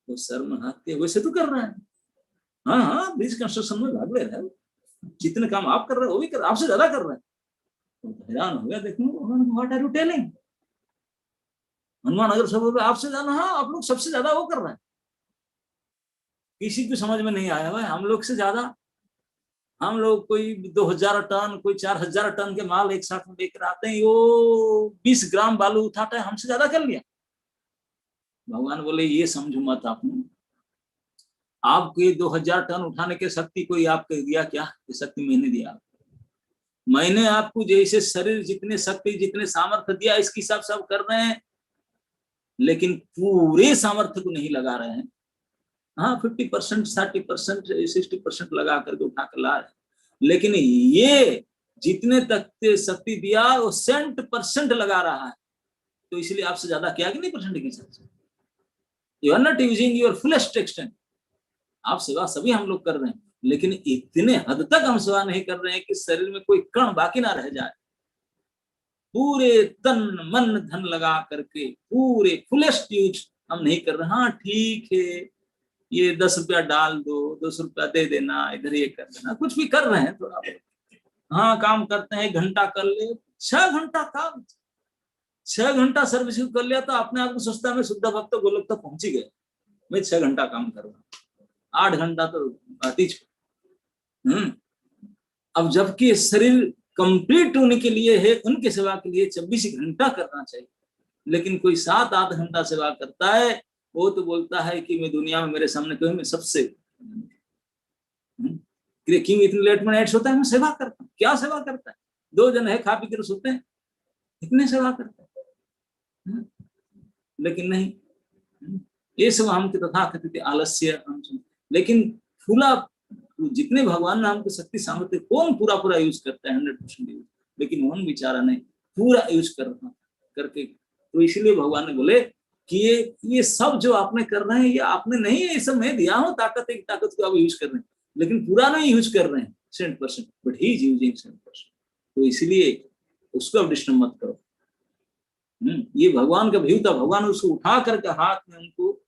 वो सर में हाथ के, वो सेतु कर रहा है। हाँ हाँ, ब्रिज कंस्ट्रक्शन में भाग ले रहा है, जितने काम आप कर रहे हो वो भी कर, आपसे ज्यादा कर रहा है। तो हैरान हो गया, देखो what are you telling? Hanuman अगर सब बोल रहे आपसे ज्यादा, हाँ आप लोग सबसे ज्यादा वो कर रहे हैं। किसी को समझ में नहीं आया भाई, हम लोग से ज्यादा, हम लोग कोई 2000 टन, कोई 4000 टन के माल एक साथ में लेकर आते हैं, वो 20 ग्राम बालू उठाता है, हमसे ज्यादा कर लिया। भगवान बोले ये समझो मत आपके 2000 टन उठाने की शक्ति कोई आपको दिया क्या? ये शक्ति मैंने दिया। मैंने आपको जैसे शरीर जितने शक्ति जितने सामर्थ्य दिया, इसके हिसाब से आप कर रहे हैं, लेकिन पूरे सामर्थ्य को नहीं लगा रहे हैं। हाँ 50%, 30%, 60% लगा करके उठा कर ला रहे हैं, लेकिन ये जितने तक शक्ति दिया वो 100% लगा रहा है। तो इसलिए आपसे ज्यादा क्या कि नहीं परसेंट के हिसाब से, you are not using your fullest extent. आप सेवा सभी हम लोग कर रहे हैं, लेकिन इतने हद तक हम सेवा नहीं कर रहे हैं कि शरीर में कोई कण बाकी ना रह जाए। पूरे तन मन धन लगा करके पूरे फुलेस्ट यूज हम नहीं कर रहे। हाँ ठीक है, ये 10 रुपया डाल दो, 200 रुपया दे देना, इधर ये कर देना, कुछ भी कर रहे हैं थोड़ा। हाँ काम करते हैं, 1 घंटा कर ले, 6 घंटा काम, 6 घंटा सर्विस कर लिया तो अपने आप को सोचता मैं शुद्ध भक्त गोलोक तक पहुंच ही गया। मैं 6 घंटा काम कर रहा हूँ, 8 घंटा तो आती। अब जबकि शरीर कंप्लीट होने के लिए है, उनके सेवा के लिए 24 घंटा करना चाहिए, लेकिन कोई 7-8 घंटा सेवा करता है, वो तो बोलता है कि मैं दुनिया में मेरे सामने कोई, मैं सबसे किंग इतने लेट में सोता है, मैं सेवा करता हूँ। क्या सेवा करता है? 2 जन है खा पी कर सोते हैं, इतने सेवा करता है। लेकिन नहीं, ये सब हम तथा कथित आलस्य। लेकिन फूला जितने भगवान ने हमको शक्ति सामर्थ्य, कौन पूरा यूज करता है? 100% यूज, लेकिन मन बेचारा नहीं पूरा यूज कर रहा करके। तो इसलिए भगवान ने बोले कि ये सब जो आपने कर रहे हैं, ये आपने नहीं, ये सब मैं दिया हूँ ताकत, एक ताकत को आप यूज कर रहे हैं, लेकिन पूरा नहीं यूज कर रहे हैं 100%, बट ही इज यूजिंग 100%। तो इसलिए उसको अब डिस्टर्ब मत करो। ये भगवान का व्यू था, भगवान उसको उठा करके हाथ में उनको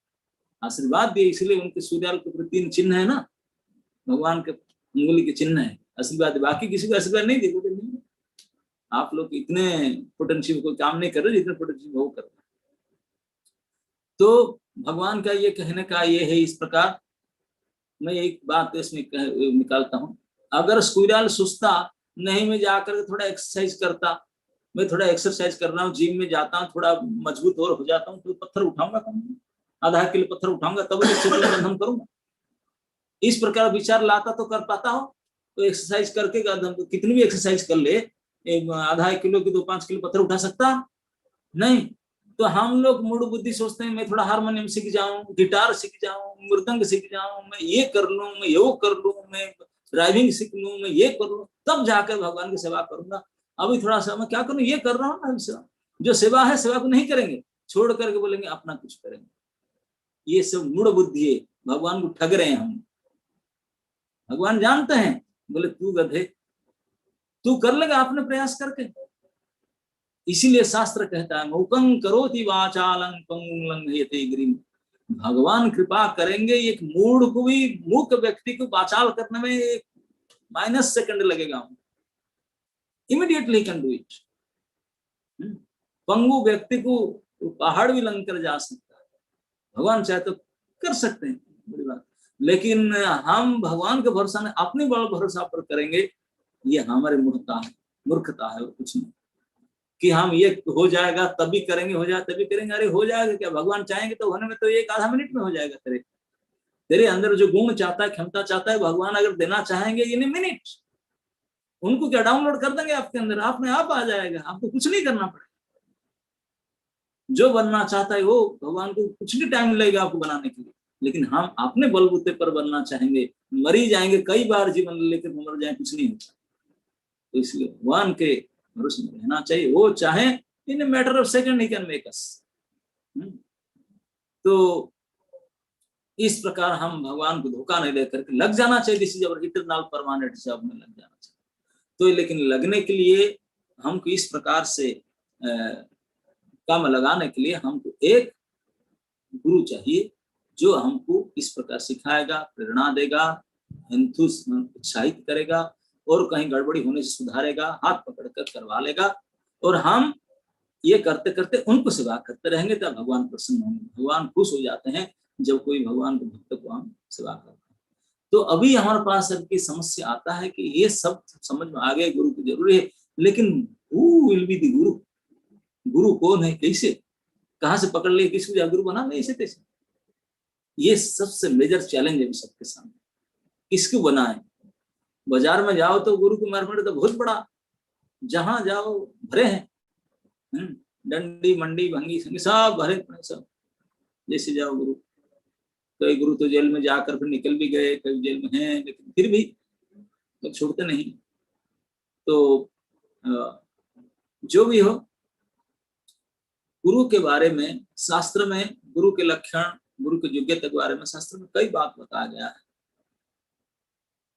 आशीर्वाद दिए। इसलिए उनके सूर्याल के ऊपर 3 चिन्ह है ना, भगवान के उंगली के चिन्ह है आशीर्वाद। बाकी किसी को आशीर्वाद नहीं दिए, नहीं आप लोग इतने पोटेंशियल को काम नहीं कर रहे जितने पोटेंशियल वो कर रहे। तो भगवान का ये कहने का ये है, इस प्रकार मैं एक बात इसमें निकालता हूँ। अगर स्क्विरल सुस्ता नहीं, मैं जाकर थोड़ा एक्सरसाइज करता, मैं थोड़ा एक्सरसाइज कर रहा हूँ, जिम में जाता हूँ, थोड़ा मजबूत और हो जाता हूँ, तो पत्थर उठाऊंगा, आधा किलो पत्थर उठाऊंगा, तब बंधन करूंगा। इस प्रकार विचार लाता तो कर पाता हो। तो एक्सरसाइज करके कितनी भी एक्सरसाइज कर ले, आधा 1 किलो की 2-5 किलो पत्थर उठा सकता नहीं। तो हम लोग मूड बुद्धि सोचते हैं मैं थोड़ा हारमोनियम सीख जाऊं, गिटार सीख जाऊं, मृदंग सीख जाऊं, मैं ये कर लूं, मैं योग कर लूं, मैं ड्राइविंग सीख लूं, मैं ये कर लूं, तब जाकर भगवान की सेवा करूंगा। अभी थोड़ा सा मैं क्या करूं, ये कर रहा हूँ ना सेवा। जो सेवा है, सेवा को नहीं करेंगे, छोड़ करके बोलेंगे अपना कुछ करेंगे। ये सब मूड बुद्धि है, भगवान को ठग रहे हैं हम। भगवान जानते हैं, बोले तू गधे, तू कर लेगा अपने प्रयास करके। इसीलिए शास्त्र कहता है मौकं करोति वाचालं पंगुं लंघयते गिरिं भगवान कृपा करेंगे, एक मूढ़ को भी, मूक व्यक्ति को वाचाल करने में एक -सेकंड लगेगा, इमीडिएटली कैन डू इट। पंगु व्यक्ति को पहाड़ भी लंघ कर जा सकता है, भगवान चाहे तो कर सकते हैं, बड़ी बात। लेकिन हम भगवान के भरोसा में अपने बल भरोसा पर करेंगे, ये हमारे मूर्खता है और कुछ नहीं। कि हम ये हो जाएगा तभी करेंगे, हो जाए तभी करेंगे, अरे हो जाएगा क्या? भगवान चाहेंगे तो होने में तो 1-आधा मिनट में हो जाएगा। तेरे अंदर जो गुण चाहता है, क्षमता चाहता है, भगवान अगर देना चाहेंगे इन मिनट, उनको क्या डाउनलोड कर देंगे आपके अंदर, अपने आप आ जाएगा, आपको कुछ नहीं करना पड़ेगा। जो बनना चाहता है वो भगवान को कुछ भी टाइम लगेगा आपको बनाने के लिए, लेकिन हम अपने बलबूते पर बनना चाहेंगे, मरी जाएंगे, कई बार जीवन लेकर मर जाए, कुछ नहीं होता। तो इसलिए भगवान के भरोसे में रहना चाहिए, वो चाहे इन matter of second he can make us. तो इस प्रकार हम भगवान को धोखा नहीं देकर के लग जाना चाहिए, this is our eternal permanent job में लग जाना चाहिए। तो लेकिन लगने के लिए हमको इस प्रकार से काम लगाने के लिए हमको एक गुरु चाहिए, जो हमको इस प्रकार सिखाएगा, प्रेरणा देगा, उत्साहित करेगा, और कहीं गड़बड़ी होने से सुधारेगा, हाथ पकड़कर करवा लेगा, और हम ये करते करते उनको सेवा करते रहेंगे, तब भगवान प्रसन्न होंगे। भगवान खुश हो जाते हैं जब कोई भगवान के भक्त को हम सेवा करते हैं। तो अभी हमारे पास सबकी समस्या आता है कि ये सब समझ में आ गए, गुरु की जरूरी है, लेकिन हु विल बी द गुरु? गुरु कौन है, कैसे, कहां से पकड़ ले, किसको गुरु बना ले, ऐसे तैसे? ये सबसे मेजर चैलेंज है सबके सामने, किसको बनाए। बाजार में जाओ तो गुरु के मार्केट तो बहुत बड़ा, जहां जाओ भरे हैं, डंडी मंडी भंगी संगी सब भरे पड़े, सब जैसे जाओ गुरु। कई गुरु तो जेल में जाकर फिर निकल भी गए, कई जेल में हैं, लेकिन फिर भी तो छोड़ते नहीं। तो जो भी हो, गुरु के बारे में शास्त्र में, गुरु के लक्षण, गुरु की योग्यता के बारे में शास्त्र में कई बात बताया गया है।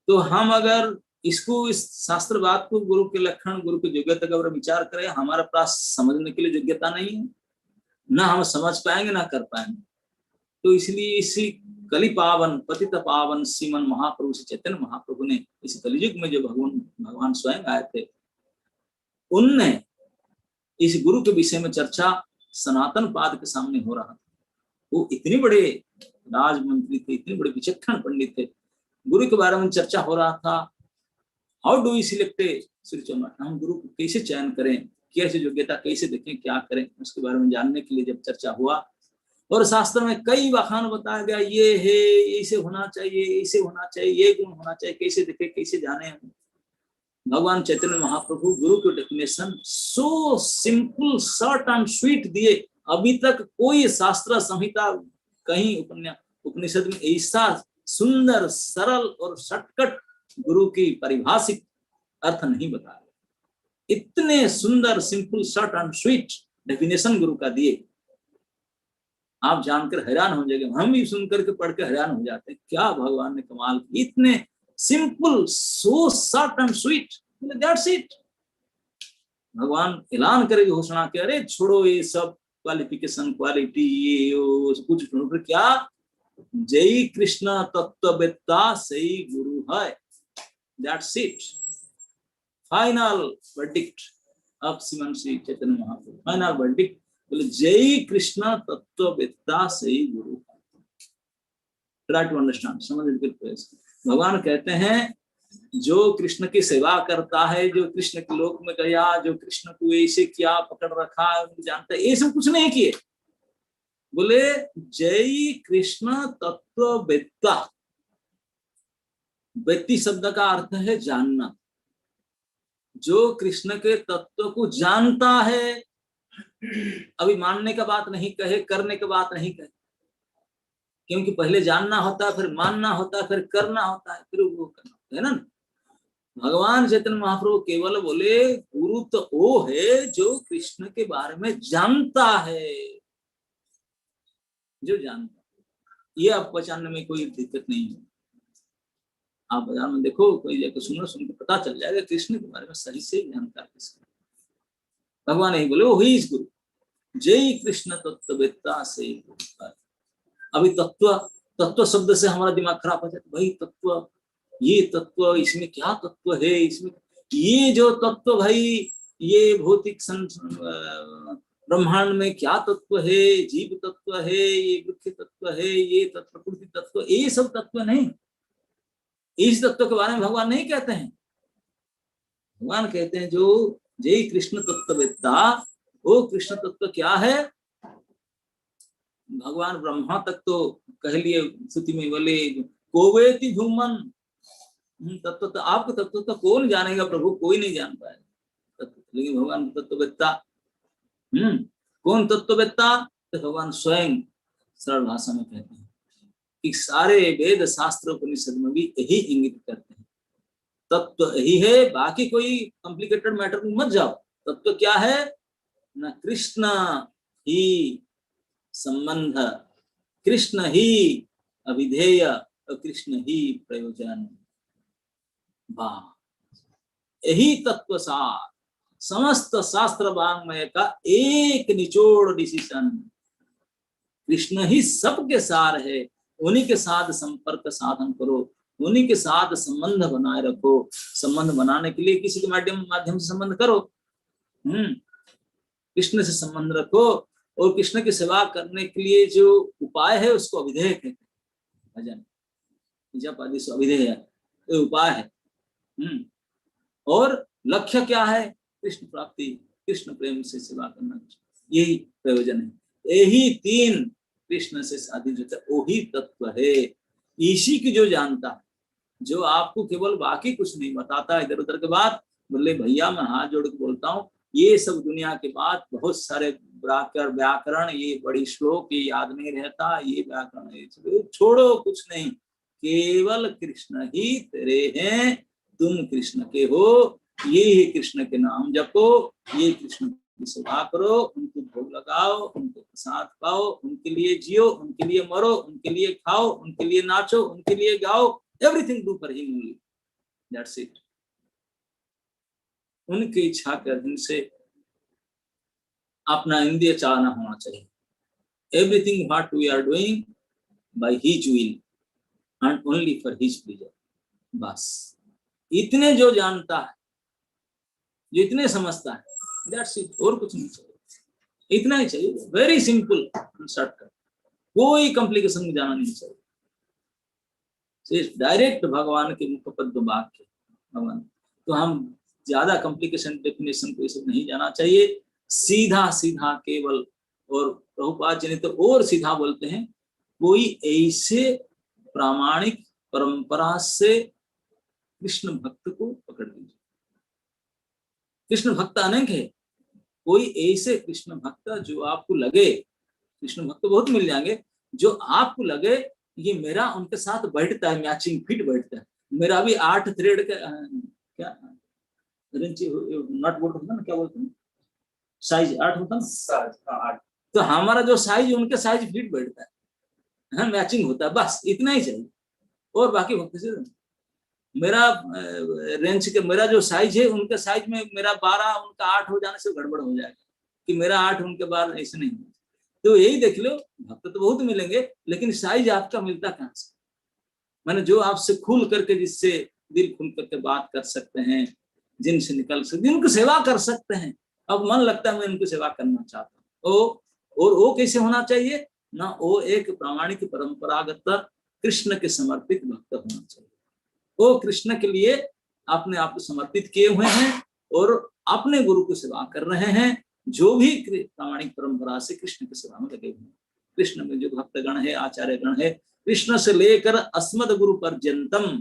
तो हम अगर इसको, इस शास्त्र बात को, गुरु के लक्षण, गुरु की योग्यता का विचार करें, हमारे पास समझने के लिए योग्यता नहीं है, ना हम समझ पाएंगे ना कर पाएंगे। तो इसलिए इसी कलि पावन पतित पावन श्रीमन महाप्रभु श्री चैतन्य महाप्रभु ने इस कलियुग में जो भगवान स्वयं आए थे, उनने इस गुरु के विषय में चर्चा सनातन पाद के सामने हो रहा था। वो इतने बड़े राजमंत्री थे, इतने बड़े विचक्षण पंडित थे, गुरु के बारे में चर्चा हो रहा था। How do we select Shri चौमाट, हम गुरु को कैसे चयन करें, कैसे योग्यता कैसे देखें, क्या करें, उसके बारे में जानने के लिए जब चर्चा हुआ, और शास्त्र में कई बखान बताया गया, ये है, ऐसे होना चाहिए, ऐसे होना चाहिए, ये गुण होना चाहिए, कैसे देखे, कैसे जाने। भगवान चैतन्य महाप्रभु गुरु के definition so simple, short and sweet दिए। अभी तक कोई शास्त्र संहिता, कहीं उपनिषद में ऐसा सुंदर, सरल और शॉर्टकट गुरु की परिभाषित अर्थ नहीं बताया। इतने सुंदर, simple, short and sweet definition गुरु का दिए, आप जानकर हैरान हो जाएंगे। हम भी सुनकर के पढ़ के हैरान हो जाते हैं, क्या भगवान ने कमाल की, इतने simple, so short and sweet, that's it. भगवान ऐलान करेगी, घोषणा के, अरे छोड़ो ये सब क्वालिफिकेशन, क्वालिटी, ये कुछ छोड़ो, क्या जय कृष्ण तत्ववेत्ता सही गुरु है, that's it. Final verdict of Shriman Shri Chaitanya Mahaprabhu, final verdict, बोले जय कृष्ण तत्ववेत्ता सही गुरु। ट्राई टू अंडरस्टैंड, समझ। भगवान कहते हैं जो कृष्ण की सेवा करता है, जो कृष्ण के लोक में गया, जो कृष्ण को ऐसे किया, पकड़ रखा, जानता है, ये सब कुछ नहीं किए। बोले जय कृष्ण तत्ववेत्ता, व्यक्ति शब्द का अर्थ है जानना, जो कृष्ण के तत्व को जानता है। अभी मानने का बात नहीं कहे, करने का बात नहीं कहे, क्योंकि पहले जानना होता है, फिर मानना होता है, फिर करना होता है, फिर वो करना होता है ना। भगवान चैतन्य महाप्रभु केवल बोले गुरु तो वो है जो कृष्ण के बारे में जानता है, जो जानता है। ये आप पहचानने में कोई दिक्कत नहीं है। आप बाजार में देखो, कोई जाकर सुन के पता चल जाएगा कृष्ण के बारे में सही से जानकारी किसका। भगवान यही बोले, वो ही इस गुरु, जय कृष्ण तत्ववेत्ता से गुरु। अभी तत्व तत्व शब्द से हमारा दिमाग खराब हो जाता है। भाई तत्व, ये तत्व, इसमें क्या तत्व है, इसमें ये जो तत्व भाई, ये भौतिक ब्रह्मांड में क्या तत्व है, जीव तत्व है, ये वृक्ष तत्व है, ये तत्व प्रकृति तत्व, ये सब तत्व नहीं। इस तत्व के बारे में भगवान नहीं कहते हैं। भगवान कहते हैं जो जय कृष्ण तत्ववेत्ता, वो कृष्ण तत्व क्या है। भगवान ब्रह्मा तक तो कह लिए स्तुति में, बोले कोवेति भूमन तत्व, तो आपको तत्व तो कौन जानेगा प्रभु, कोई नहीं जान पाएगा तत्व। लेकिन भगवान तत्ववेत्ता, कौन तत्ववेत्ता, तो भगवान स्वयं सरल भाषा में कहते हैं कि सारे वेद शास्त्र उपनिषद में भी यही इंगित करते हैं, तत्व यही है, बाकी कोई कॉम्प्लिकेटेड मैटर में मत जाओ। तत्व क्या है ना, कृष्ण ही संबंध, कृष्ण ही अभिधेय और कृष्ण ही प्रयोजन। यही तत्व सार, समस्त शास्त्र वांग्मय का एक निचोड़ डिसीजन। कृष्ण ही सबके सार है, उन्हीं के साथ संपर्क साधन करो, उन्हीं के साथ संबंध बनाए रखो। संबंध बनाने के लिए किसी के माध्यम से संबंध करो, कृष्ण से संबंध रखो, और कृष्ण की सेवा करने के लिए जो उपाय है उसको अभिधेय कहते हैं। भजन जप आदि से अभिधेय है, उपाय है। और लक्ष्य क्या है, कृष्ण प्राप्ति, कृष्ण प्रेम से सेवा करना, यही प्रयोजन है। यही तीन कृष्ण से साधित होता है, वही तत्व है। इसी की जो जानता है, जो आपको केवल बाकी कुछ नहीं बताता इधर उधर के बात, बोले भैया मैं हाथ जोड़ के बोलता हूँ, ये सब दुनिया के बात, बहुत सारे व्याकरण, ये बड़ी श्लोक, ये याद नहीं रहता, ये व्याकरण छोड़ो, कुछ नहीं, केवल कृष्ण ही तेरे हैं, तुम कृष्ण के हो, ये ही कृष्ण के नाम जपो, ये कृष्ण की सेवा करो, उनको भोग लगाओ, उनको प्रसाद पाओ, उनके लिए जियो, उनके लिए मरो, उनके लिए खाओ, उनके लिए नाचो, उनके लिए गाओ, everything do for him only, that's it. उनकी इच्छा के अधीन से अपना इंद्रिय चालना होना चाहिए। Everything what we are doing by his will and only for his pleasure. बस इतने जो जानता है, जो इतने समझता है, दैट्स इट, और कुछ नहीं चाहिए, इतना ही चाहिए। वेरी सिंपल शॉर्टकट, कोई कॉम्प्लिकेशन में जाना नहीं चाहिए, सिर्फ डायरेक्ट भगवान के मुखपद्म वाक्य भगवान। तो हम ज्यादा कॉम्प्लिकेशन डेफिनेशन को ये सब नहीं जाना चाहिए, सीधा सीधा केवल। और प्रभुपाद जी ने तो और सीधा बोलते हैं, कोई ऐसे प्रामाणिक परंपरा से कृष्ण भक्त को पकड़ लीजिए। कृष्ण भक्त अनेक है, कोई ऐसे कृष्ण भक्त जो आपको लगे, कृष्ण भक्त बहुत मिल जाएंगे, जो आपको लगे ये मेरा उनके साथ बैठता है, मैचिंग फिट बैठता है। मेरा भी 8 थ्रेड का क्या नट बोल्ट होता है ना, क्या बोलते हैं, साइज 8 होता है, तो हमारा जो साइज उनके साइज फिट बैठता है, मैचिंग होता है, बस इतना ही चाहिए। और बाकी भक्त से मेरा रेंज के, मेरा जो साइज है उनके साइज में मेरा 12 उनका 8 हो जाने से गड़बड़ हो जाएगा, कि मेरा 8 उनके 12 ऐसे नहीं। तो यही देख लो, भक्त तो बहुत मिलेंगे, लेकिन साइज आपका मिलता कहां से। मैंने जो आपसे खुल करके, जिससे दिल खुल करके बात कर सकते हैं, जिनसे निकल सकते, जिनको सेवा कर सकते हैं, अब मन लगता है मैं उनकी सेवा करना चाहता हूँ। और वो कैसे होना चाहिए ना, वो एक प्रामाणिक परंपरागत कृष्ण के समर्पित भक्त होना चाहिए। वो कृष्ण के लिए अपने आप को समर्पित किए हुए हैं और अपने गुरु को सेवा कर रहे हैं, जो भी प्रामाणिक परंपरा से कृष्ण की सेवा में लगे हुए हैं। कृष्ण में जो भक्तगण है, आचार्य गण है, कृष्ण से लेकर अस्मद गुरु पर्यंतम,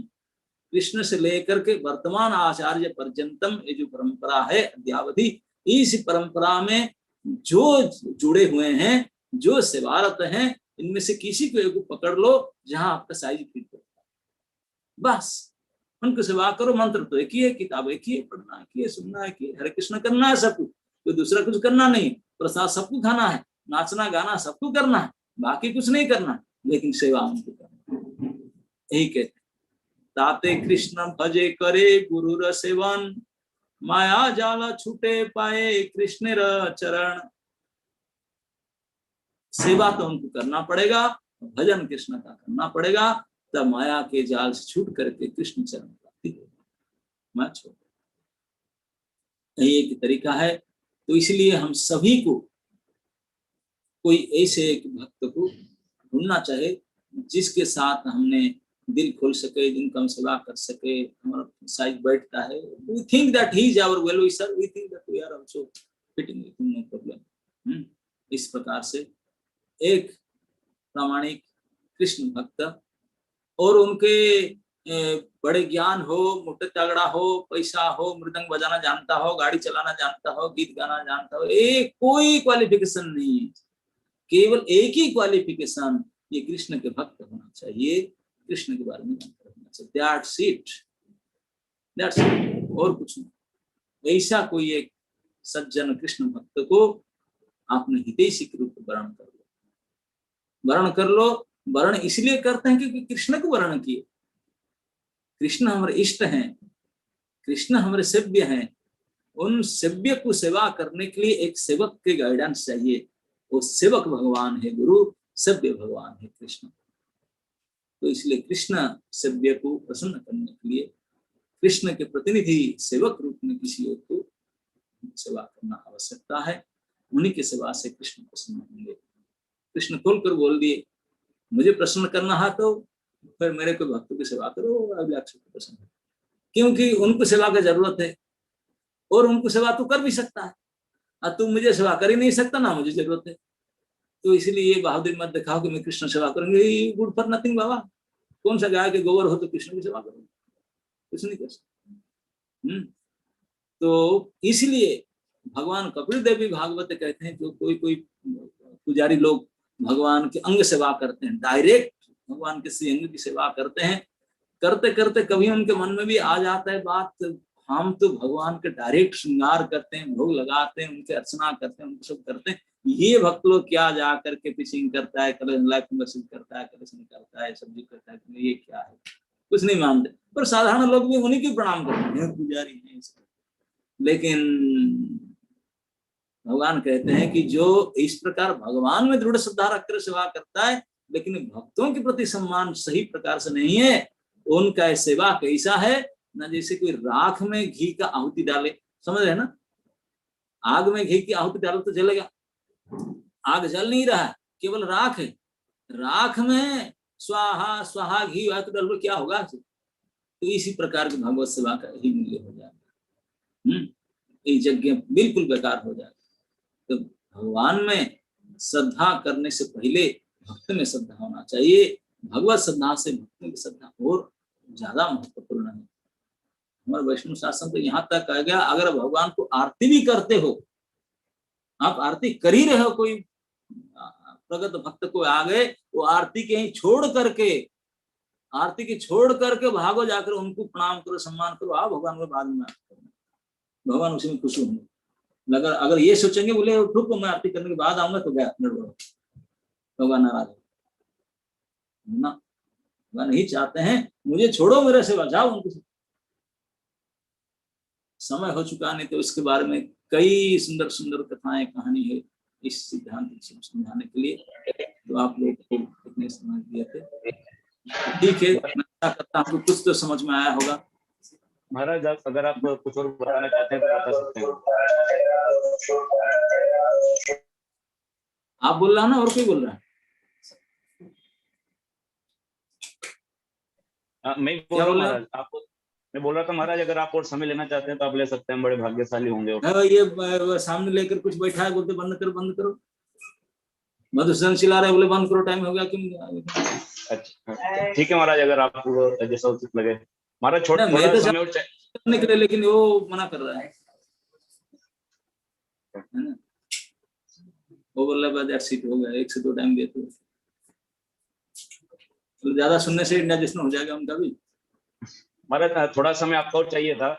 कृष्ण से लेकर के वर्तमान आचार्य पर्यंतम, ये जो परंपरा है अद्यावधि, इस परंपरा में जो जुड़े हुए हैं, जो सेवारत हैं, इनमें से किसी को एक पकड़ लो जहां आपका साइज फिट हो, बस उनको सेवा करो। मंत्र तो एक ही है, किताब एक ही है, पढ़ना एक ही है, सुनना एक ही है, हरे कृष्ण करना है सबको, तो दूसरा कुछ करना नहीं। प्रसाद सबको खाना है, नाचना गाना सबको करना है, बाकी कुछ नहीं करना, लेकिन सेवा उनको करना। यही कहते ताते कृष्ण भजे करे गुरु र सेवन, माया जाल छूटे पाए कृष्ण र चरण। सेवा तो उनको करना पड़ेगा, भजन कृष्ण का करना पड़ेगा, तब माया के जाल से छूट करके कृष्ण चरण प्राप्ति होगी। मैं छोड़, यही एक तरीका है। तो इसलिए हम सभी को कोई ऐसे एक भक्त को ढूंढना चाहे जिसके साथ हमने दिल खोल सके, जिनका हम सेवा कर सके, हमारा साइज बैठता है। We think that he is our well wisher, we think that we are also fitting with him, no problem. इस प्रकार से एक प्रामाणिक कृष्ण भक्त, और उनके बड़े ज्ञान हो, मोटे तगड़ा हो, पैसा हो, मृदंग बजाना जानता हो, गाड़ी चलाना जानता हो, गीत गाना जानता हो, एक कोई क्वालिफिकेशन नहीं है। केवल एक ही क्वालिफिकेशन, ये कृष्ण के भक्त होना चाहिए, कृष्ण के बारे में जानकर होना चाहिए। दैट्स इट, दैट्स इट, और कुछ नहीं। ऐसा कोई एक सज्जन कृष्ण भक्त को आपने हितैषी के रूप में वर्ण कर लो, वर्ण कर लो। वर्ण इसलिए करते हैं क्योंकि कृष्ण को वर्ण किए। कृष्ण हमारे इष्ट हैं, कृष्ण हमारे सेव्य हैं। उन सेव्य को सेवा करने के लिए एक सेवक के गाइडेंस चाहिए। वो सेवक भगवान है, गुरु सेव्य भगवान है कृष्ण। तो इसलिए कृष्ण सेव्य को प्रसन्न करने के लिए कृष्ण के प्रतिनिधि सेवक रूप में किसी एक को सेवा करना आवश्यकता है। उन्हीं की सेवा से कृष्ण प्रसन्न होंगे। कृष्ण खोलकर बोल दिए, मुझे प्रसन्न करना है तो फिर मेरे को भक्तों की सेवा करो, प्रसन्न, क्योंकि उनको सेवा की जरूरत है और उनको सेवा तो कर भी सकता है, और तुम मुझे सेवा कर ही नहीं सकता, ना मुझे जरूरत है। तो इसलिए ये बहादुरी मत दिखाओ कि मैं कृष्ण सेवा करूंगी, गुड फॉर नथिंग बाबा। कौन सा गाय के गोबर हो तो कृष्ण की सेवा करो, कुछ नहीं कर सकते। तो इसलिए भगवान कपिल देव भी भागवत कहते हैं, जो कोई कोई पुजारी लोग भगवान के अंग सेवा करते हैं, डायरेक्ट भगवान के श्री अंग की सेवा करते हैं, करते करते कभी उनके मन में भी आ जाता है बात, हम तो भगवान के डायरेक्ट श्रृंगार करते हैं, भोग लगाते हैं, उनके अर्चना करते हैं, उनको सब करते हैं। ये भक्त लोग क्या जा करके पिचिंग करता है, लाइफ मेंबरशिप करता है, कलेक्शन करता है, सब्जी करता है, ये क्या है, कुछ नहीं मानते। पर साधारण लोग भी उन्हीं की प्रणाम करते हैं, पुजारी हैं। लेकिन भगवान कहते हैं कि जो इस प्रकार भगवान में दृढ़ श्रद्धा रखकर सेवा करता है, लेकिन भक्तों के प्रति सम्मान सही प्रकार से नहीं है, उनका सेवा कैसा है ना, जैसे कोई राख में घी का आहुति डाले, समझ रहे ना। आग में घी की आहुति डालो तो जलेगा, आग जल नहीं रहा, केवल राख है। राख में स्वाहा स्वाहा घी तो डालो, क्या होगा? तो इसी प्रकार की भगवत सेवा का ही मूल्य हो जाएगा। ये यज्ञ बिल्कुल बेकार हो जाएगा। तो भगवान में श्रद्धा करने से पहले भक्त में श्रद्धा होना चाहिए। भगवत श्रद्धा से भक्तों की श्रद्धा और ज्यादा महत्वपूर्ण है। हमारे वैष्णव शास्त्र तो यहाँ तक कह गया, अगर भगवान को आरती भी करते हो, आप आरती कर ही रहे हो, कोई प्रगत भक्त को आ गए, वो आरती के ही छोड़ करके, आरती की छोड़ करके भागो, जाकर उनको प्रणाम करो, सम्मान करो, आओ भगवान को बाद में भगवान उसी में खुश होंगे। अगर ये सोचेंगे बोले रुको मैं आरती करने के बाद आऊंगा, तो गया भगवान नाराज ना। भगवान नहीं चाहते हैं मुझे छोड़ो, मेरे से बचाओ उनको। समय हो चुका, नहीं तो इसके बारे में कई सुंदर सुंदर कथाएं कहानी है इस सिद्धांत को समझाने के लिए, तो आप लोग को कितने समझ दिए थे। ठीक है, मैं क्या करता हूँ, कुछ तो समझ में आया होगा। महाराज अगर आप कुछ और बताना चाहते हैं तो बता सकते हैं। आप बोल रहा है ना, और कोई बोल रहा है? मैं बोल रहा हूँ महाराज, आपको मैं बोल रहा था महाराज, अगर आप और समय लेना चाहते हैं तो आप ले सकते हैं, बड़े भाग्यशाली होंगे। ये सामने लेकर कुछ बैठा है, बोलते बंद करो बंद करो, मधुसूदन चिल्ला रहे, बोले बंद करो, टाइम हो गया क्यों? अच्छा ठीक है महाराज, अगर आपको जैसा उचित लगे। महाराज थोड़ा समय और करने के लिए, लेकिन वो मना कर रहा है ना, वो बोल रहा है सीट हो गया, 1 से 2 टाइम देते तो ज्यादा सुनने से इंडाइजेशन हो जाएगा उनका भी। महाराज थोड़ा समय आपको और चाहिए था।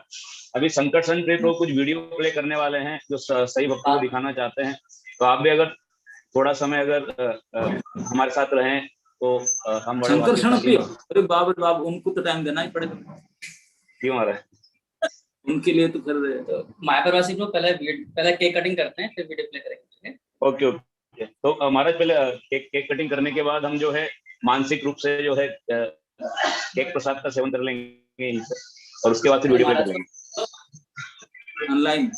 अभी संकर्षण पे तो कुछ वीडियो प्ले करने वाले हैं जो सही भक्तों को दिखाना चाहते हैं, तो आप भी अगर थोड़ा समय अगर हमारे साथ रहें तो हम बड़े संकर्षण पे, अरे बाप रे बाप, उनको तो टाइम देना ही पड़ेगा। क्यों महाराज? उनके लिए तो फिर मायाप्रवासी को पहले केक कटिंग करते हैं, फिर वीडियो प्ले करेंगे। ओके ओके तो हमारा पहले केक कटिंग करने के बाद हम जो है मानसिक रूप से जो है केक प्रसाद का सेवन कर लेंगे यहीं पे, और उसके बाद फिर वीडियो प्ले कर लेंगे ऑनलाइन।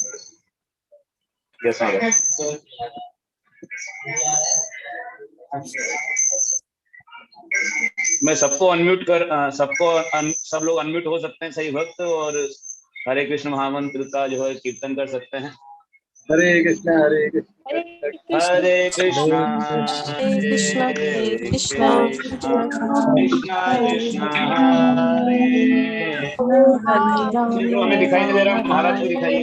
यस महाराज। मैं सबको अनम्यूट कर सब लोग अनम्यूट हो सकते हैं सही वक्त, और हरे कृष्ण महामंत्र का जो है कीर्तन कर सकते हैं। हरे कृष्णा हरे कृष्णा हरे कृष्णा कृष्णा हरे कृष्णा कृष्णा कृष्णा हरे जो हमें दिखाई नहीं दे रहा महाराज को दिखाइए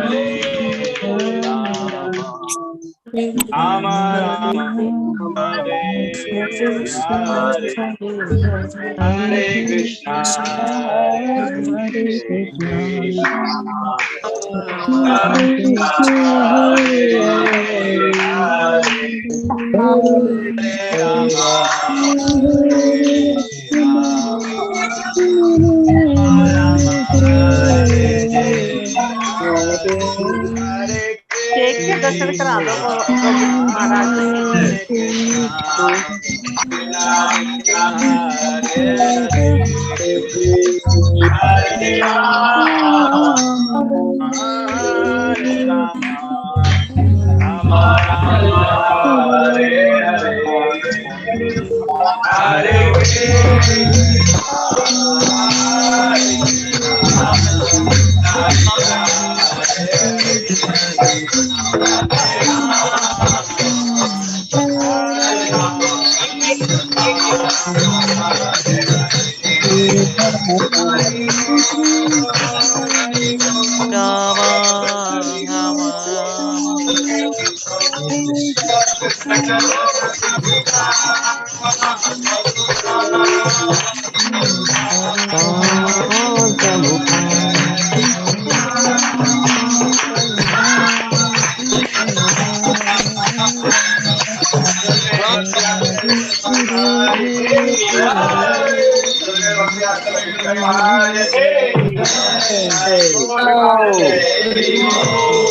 please. Hare Ram Ram Ram Hare Hare, Hare Krishna Hare cake के दर्शन करा दो महाराज Oh